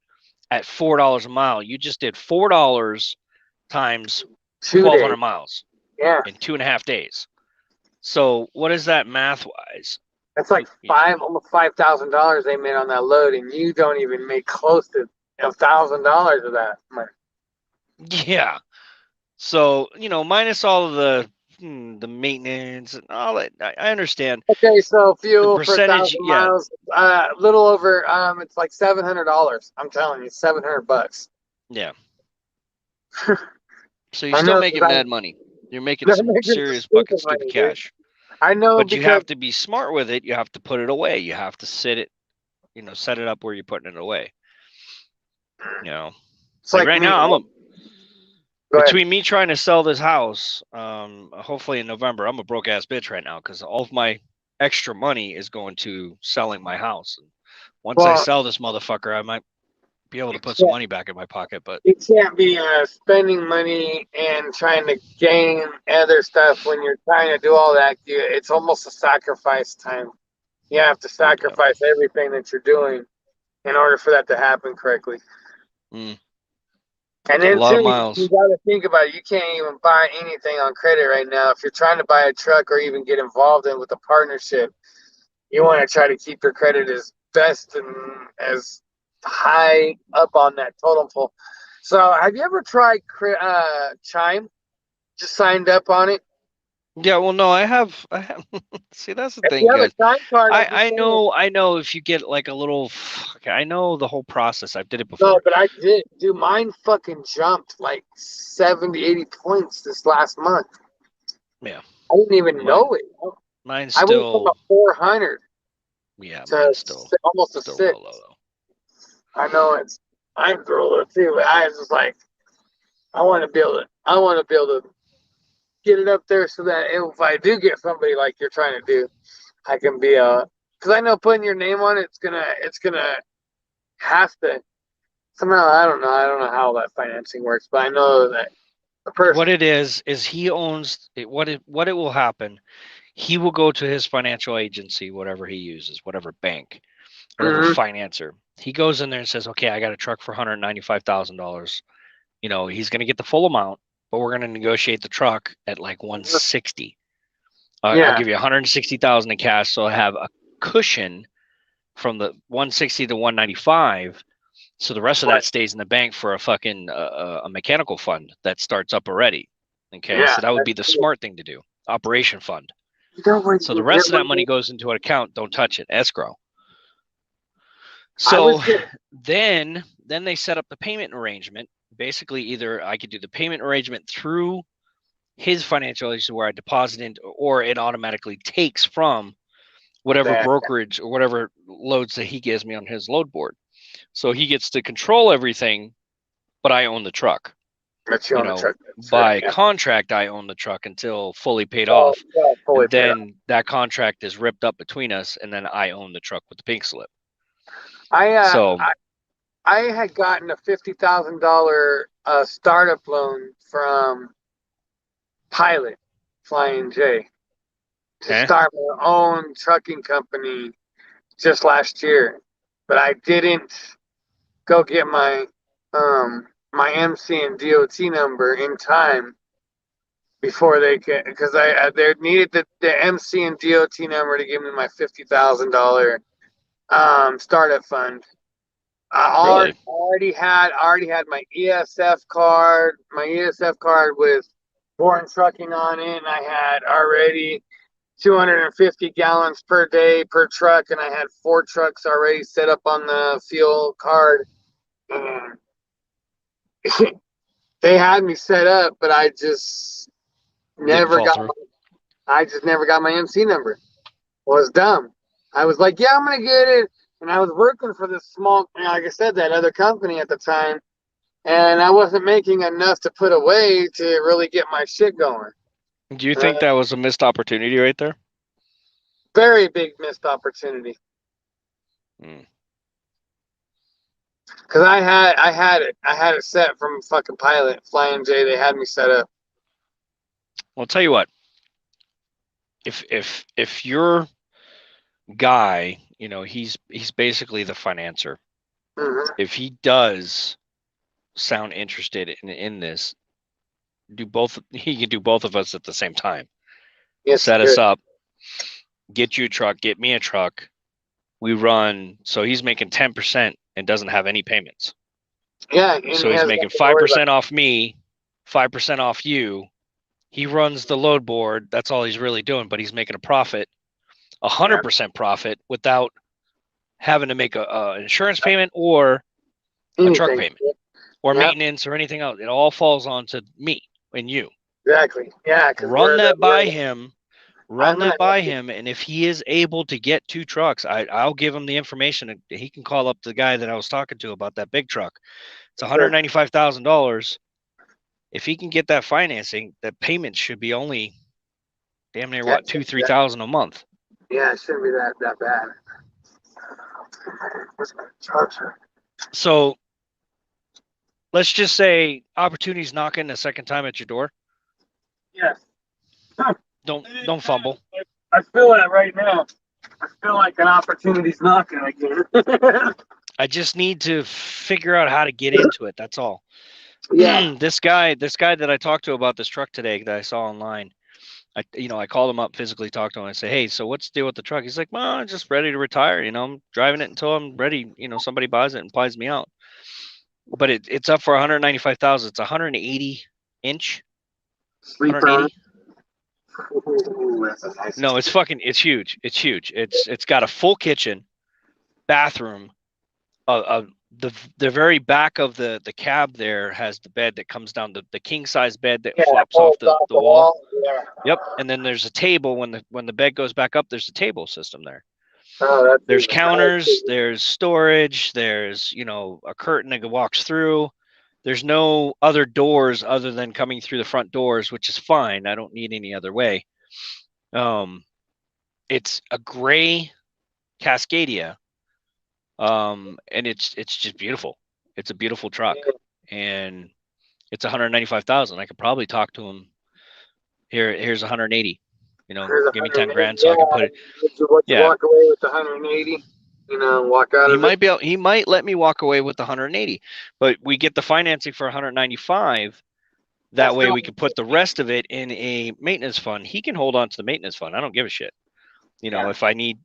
At $4 a mile, you just did $4 times 1,200 miles. Yeah. In 2.5 days. So what is that math wise? That's like almost $5,000 they made on that load, and you don't even make close to $1,000 of that money. Yeah. So, minus all of the maintenance and all that, I understand. Okay, so The fuel for percentage, 1,000 yeah, miles, little over. It's like $700. I'm telling you, $700. yeah. So you're I still know, 'cause making mad money. You're making they're some making serious fucking stupid stupid money, dude. cash. I know But you because have to be smart with it. You have to put it away. You have to set it up where you're putting it away. it's Like like right me. now, Go ahead. between me trying to sell this house, hopefully in November, I'm a broke ass bitch right now because all of my extra money is going to selling my house. And once I Well, sell this motherfucker, I might be able to put some money back in my pocket. But you can't be spending money and trying to gain other stuff when you're trying to do all that. It's almost a sacrifice time. You have to sacrifice everything that you're doing in order for that to happen correctly. Mm. And A then lot of too, miles. you got to think about it. You can't even buy anything on credit right now. If you're trying to buy a truck or even get involved in with a partnership, you want to try to keep your credit as best and as high up on that totem pole. So, have you ever tried Chime? Just signed up on it. Yeah, well, no, I have. See, that's the If thing, you have a guys. Chime card, I'm just I saying. I know if you get like a little, I know the whole process. I've did it No, before. but I did. Dude, mine fucking jumped like 70, 80 points this last month. Yeah, I didn't even Mine, know it. mine's I went from a still, 400 yeah, to mine's still, almost a still 6. real low though. I know I'm thriller too, but I was just like, I want to build it. I want to be able to get it up there so that if I do get somebody like you're trying to do, I can be because I know putting your name on it's gonna have to somehow. I don't know how that financing works, but I know that the person. What it is he owns it. What it will happen. He will go to his financial agency, whatever he uses, whatever bank, whatever Mhm. financer. He goes in there and says, "Okay, I got a truck for $195,000. He's going to get the full amount, but we're going to negotiate the truck at like 160. I'll Yeah, give you 160,000 in cash, so I have a cushion from the 160 to 195. So the rest of that stays in the bank for a fucking a mechanical fund that starts up already. Okay, yeah. so that would be the smart thing to do. Operation fund. You know what? So the rest of that money goes into an account. Don't touch it. Escrow. I was So then they set up the payment arrangement. Basically, either I could do the payment arrangement through his financial agency where I deposit in, or it automatically takes from whatever brokerage or whatever loads that he gives me on his load board. So he gets to control everything, but I own the truck. By contract, I own the truck until fully paid off. And then that contract is ripped up between us, and then I own the truck with the pink slip. I had gotten a $50,000 startup loan from Pilot Flying J to start my own trucking company just last year, but I didn't go get my my MC and DOT number in time before they could, because they needed the MC and DOT number to give me my $50,000 startup fund. I already had my ESF card, with Born Trucking on it, and I had already 250 gallons per day per truck, and I had 4 trucks already set up on the fuel card. And they had me set up, but I just never got my MC number. It was dumb. I was like, yeah, I'm gonna get it. And I was working for this small, like I said, that other company at the time, and I wasn't making enough to put away to really get my shit going. Do you think that was a missed opportunity right there? Very big missed opportunity. Because I had it set from fucking Pilot Flying J. They had me set up. Well, I'll tell you what. If your guy, he's basically the financer. Mm-hmm. If he does sound interested in this, he can do both of us at the same time. Yes, set us up, get you a truck, get me a truck. We run, so he's making 10% and doesn't have any payments. Yeah. So he's making 5% off me, 5% off you. He runs the load board. That's all he's really doing, but he's making a profit, 100% profit, without having to make a insurance payment or a truck Anything. payment or Yep. maintenance or anything else. It all falls onto me and you. Exactly. Yeah. 'cause Run we're that by we're- him. I'm Run gonna that by have to- him, and if he is able to get 2 trucks, I'll give him the information. And he can call up the guy that I was talking to about that big truck. It's $195,000. If he can get that financing, the payment should be only damn near what, 2,000-3,000 a month. Yeah, it shouldn't be that bad. Where's my charger? So let's just say opportunity's knocking a second time at your door. Yes. Don't fumble. I feel that right now. I feel like an opportunity's knocking again. I just need to figure out how to get into it. That's all. Yeah. This guy that I talked to about this truck today that I saw online, I called him up, physically talked to him. I say, hey, so what's the deal with the truck? He's like, well, I'm just ready to retire. I'm driving it until I'm ready. Somebody buys it and buys me out. But it's up for $195,000. It's 180 inch. Sleep 180. Ooh, that's a nice. No, it's huge. It's huge. It's got a full kitchen, bathroom. The very back of the cab there has the bed that comes down, the king size bed that flips off the wall. Yeah. Yep. And then there's a table when the bed goes back up. There's a table system there. Oh, There's counters. There's storage. There's a curtain that walks through. There's no other doors other than coming through the front doors, which is fine. I don't need any other way. It's a gray Cascadia. And it's just beautiful. It's a beautiful truck, and it's 195,000. I could probably talk to him. Here's 180. Give me 10 grand so I can put it. Would you Yeah. walk away with the 180? Walk out of it. He might let me walk away with the 180, but we get the financing for 195. That That's way still- we can put the rest of it in a maintenance fund. He can hold on to the maintenance fund. I don't give a shit. Yeah. If I need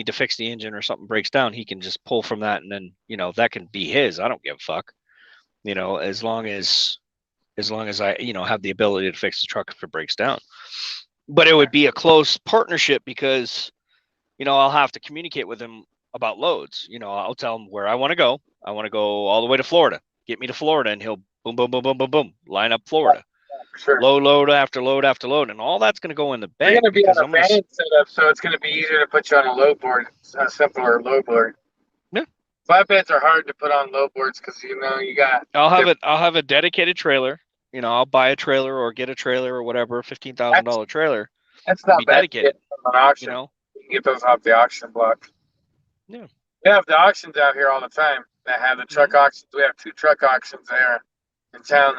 to fix the engine or something breaks down, he can just pull from that, and then that can be his. I don't give a fuck. As long as I have the ability to fix the truck if it breaks down. But it would be a close partnership because I'll have to communicate with him about loads. I'll tell him where I want to go. I want to go all the way to Florida. Get me to Florida, and he'll boom, boom, boom, boom, boom, boom, line up Florida. Sure. Load after load after load, and all that's going to go in the You're bank. going to be because on a I'm gonna van setup, so it's going to be easier to put you on a load board, a simpler load board. Yeah. Flatbeds are hard to put on load boards because you got. I'll have a dedicated trailer. I'll buy a trailer or get a trailer or whatever, $15,000 trailer. That's not Be bad. dedicated. From an auction. You can get those off the auction block. Yeah. We have the auctions out here all the time that have the truck auctions. We have 2 truck auctions there in town.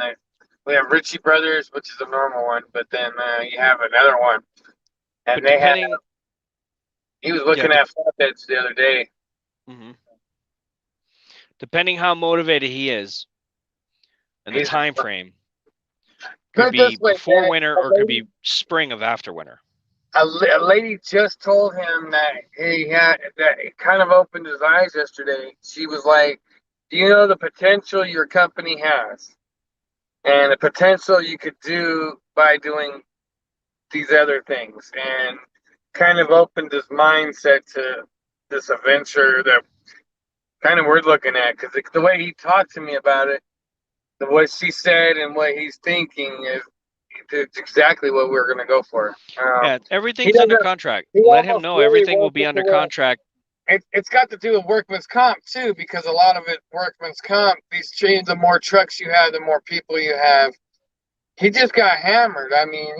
We have Ritchie Brothers, which is a normal one, but then you have another one. And But he was looking at flatbeds the other day. Mhm. Depending how motivated he is and the He's- time frame, Put could it this be way, before man, winter a or could lady- be spring of after winter. A lady just told him that that it kind of opened his eyes yesterday. She was like, "Do you know the potential your company has, and the potential you could do by doing these other things?" And kind of opened his mindset to this adventure that kind of we're looking at, because the way he talked to me about it, what she said and what he's thinking is it's exactly what we're going to go for. Yeah, everything's under contract. he Let him almost know really everything will wants be it under to work. contract. It's got to do with workman's comp too, because a lot of it workman's comp. The more trucks you have, the more people you have. He just got hammered. I mean,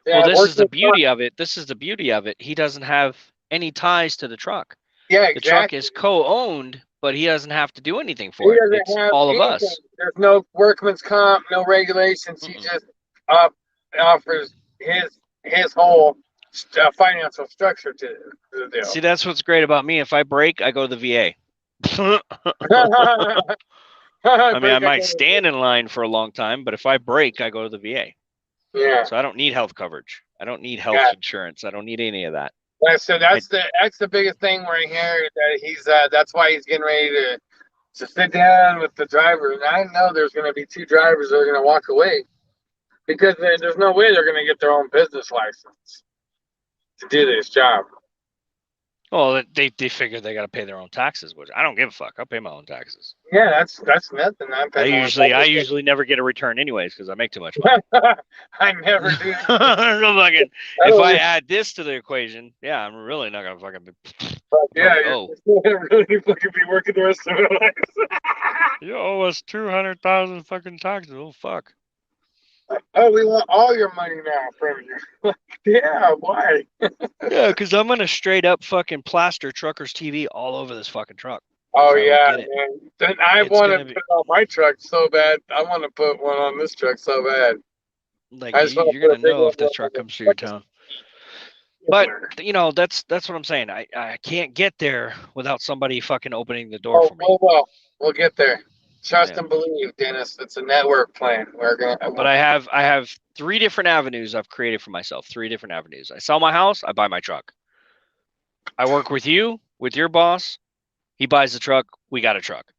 Well, this is the workman's beauty of it. This is the beauty of it. He doesn't have any ties to the truck. Yeah, The truck exactly. is co-owned, but he doesn't have to do anything He for it. doesn't It's have all of anything. us. There's no workman's comp, no regulations. He Mm-mm. just offers his whole financial structure to the deal. See, that's what's great about me. If I break, I go to the VA. I mean, I might stand in line for a long time, but if I break, I go to the VA. Yeah. So I don't need health coverage. I don't need health Yeah. insurance. I don't need any of that. Yeah, so that's the biggest thing right here, that he's that's why he's getting ready to sit down with the driver. And I know there's going to be 2 drivers that are going to walk away. because there's no way they're going to get their own business license to do this job. Well, they figure they got to pay their own taxes, which I don't give a fuck. I'll pay my own taxes. Yeah, that's nothing. I usually never get a return anyways because I make too much money. I never do. So fucking, if I add this to the equation, yeah, I'm really not gonna fucking. Yeah, oh, you're really fucking be working the rest of your life. you owe us 200,000 fucking taxes. Oh fuck. Oh, we want all your money now from you. Like, yeah, why? Yeah, because I'm gonna straight up fucking plaster Truckers TV all over this fucking truck. Oh I yeah, get it. man. Then I It's want to gonna be- put it on my truck so bad. I want to put one on this truck so bad. Like I just wanna you're put a gonna big know one if this on truck the comes through your truck. town. But you know, that's what I'm saying. I can't get there without somebody fucking opening the door for me. Well, we'll get there. Trust Yeah. and believe, Dennis. It's a network plan. We're gonna. But I have 3 different avenues I've created for myself. 3 different avenues. I sell my house, I buy my truck. I work with you, with your boss. He buys the truck, we got a truck.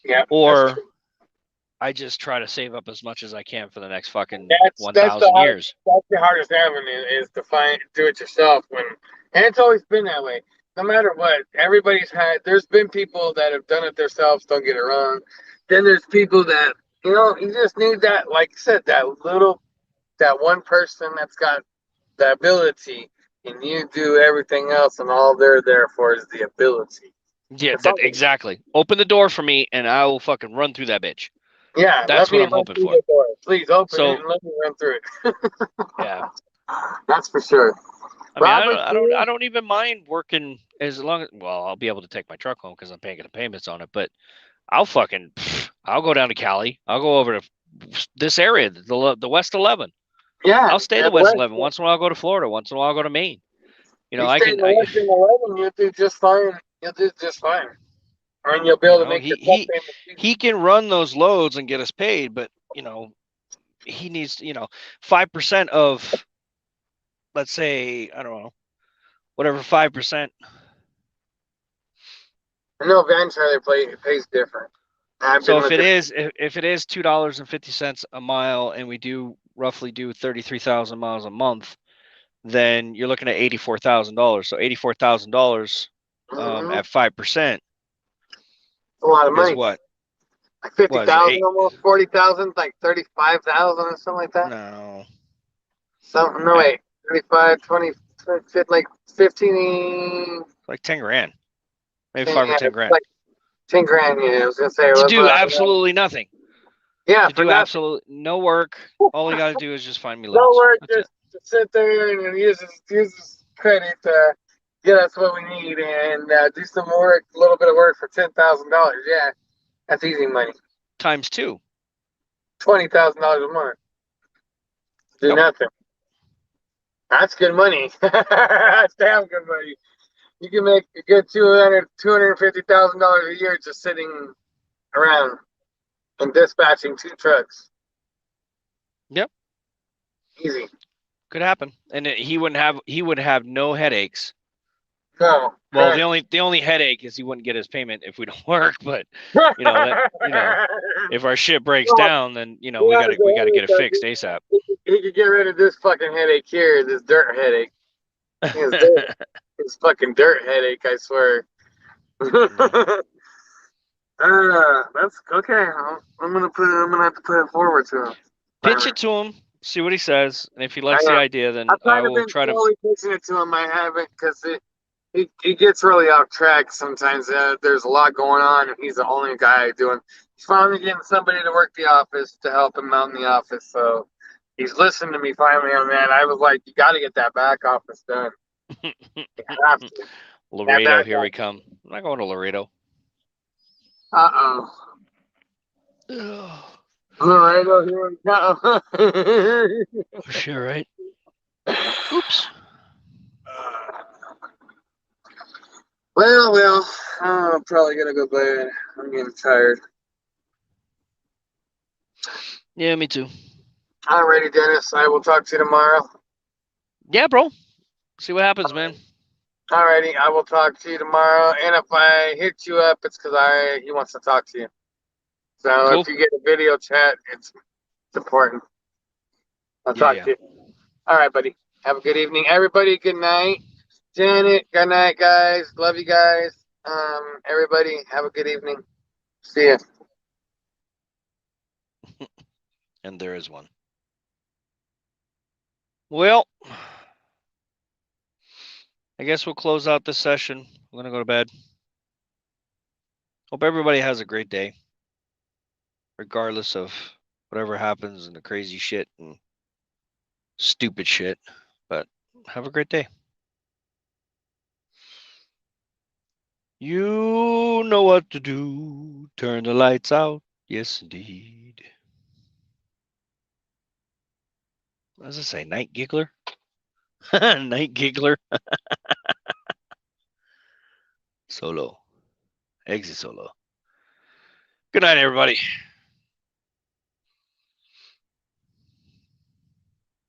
Yeah. Or I just try to save up as much as I can for the next fucking That's 1,000 years. That's the hardest avenue is to do it yourself. And it's always been that way. No matter what, there's been people that have done it themselves. Don't get it wrong. Then there's people that you just need that, like I said, that one person that's got the ability, and you do everything else, and all they're there for is the ability. Yeah, exactly. Open the door for me, and I will fucking run through that bitch. Yeah, that's what I'm hoping for. Please open it and let me run through it. Yeah, that's for sure. I mean, I don't even mind working as long as I'll be able to take my truck home because I'm paying the payments on it. But I'll go down to Cali. I'll go over to this area, the West 11. Yeah, I'll stay the West 11. Once in a while, I'll go to Florida. Once in a while, I'll go to Maine. I can. The West 11, you'll do just fine. And you'll be able to make he can run those loads and get us paid, but he needs 5% of, let's say, I don't know, whatever 5%. No, Van Trailer pays different. So if it is $2.50 a mile, and we roughly do 33,000 miles a month, then you're looking at $84,000. So $84,000 at 5%. A lot of money. Is what? Like 50,000, almost 40,000, like 35,000 or something like that. No. Something. No, wait. 35, 20, like 15. Like 10 grand. Maybe 5 or 10 grand. Like 10 grand. Yeah, I was gonna say. To do absolutely nothing. Yeah. To do absolutely no work. All you got to do is just find me loads. No work. Just sit there and use his credit to get us what we need and do some work, a little bit of work for $10,000. Yeah, that's easy money. Times 2. $20,000 a month. Do nothing. That's good money. That's damn good money. You can make a good $250,000 a year just sitting around and dispatching 2 trucks. Yep. Easy. Could happen, and he would have no headaches. No. Well, the only headache is he wouldn't get his payment if we don't work. But if our shit breaks down, then we gotta get it fixed ASAP. He could get rid of this fucking headache here, this dirt headache. His fucking dirt headache, I swear. That's okay. I'm gonna have to put it forward to him. Pitch it to him. See what he says, and if he likes the idea, then I will try to. I'm slowly pitching it to him. I haven't because he gets really off track sometimes. There's a lot going on, and he's the only guy doing. He's finally getting somebody to work the office to help him out in the office. So he's listened to me finally on that. I was like, you got to get that back office done. You have to. Laredo, here we come. I'm not going to Laredo. Uh-oh. Laredo, here we go. For sure, right? Oops. Well, I'm probably gonna go bed. I'm getting tired. Yeah, me too. Alrighty, Dennis. I will talk to you tomorrow. Yeah, bro. See what happens, man. Alrighty, I will talk to you tomorrow. And if I hit you up, it's because he wants to talk to you. So cool. If you get a video chat, it's important. I'll talk Yeah. to you. All right, buddy. Have a good evening. Everybody, good night. Janet, good night, guys. Love you guys. Everybody, have a good evening. See ya. And there is one. Well, I guess we'll close out this session. I'm going to go to bed. Hope everybody has a great day, regardless of whatever happens and the crazy shit and stupid shit. But have a great day. You know what to do. Turn the lights out. Yes, indeed. What does it say? Night giggler? Night giggler? Solo. Exit solo. Good night, everybody.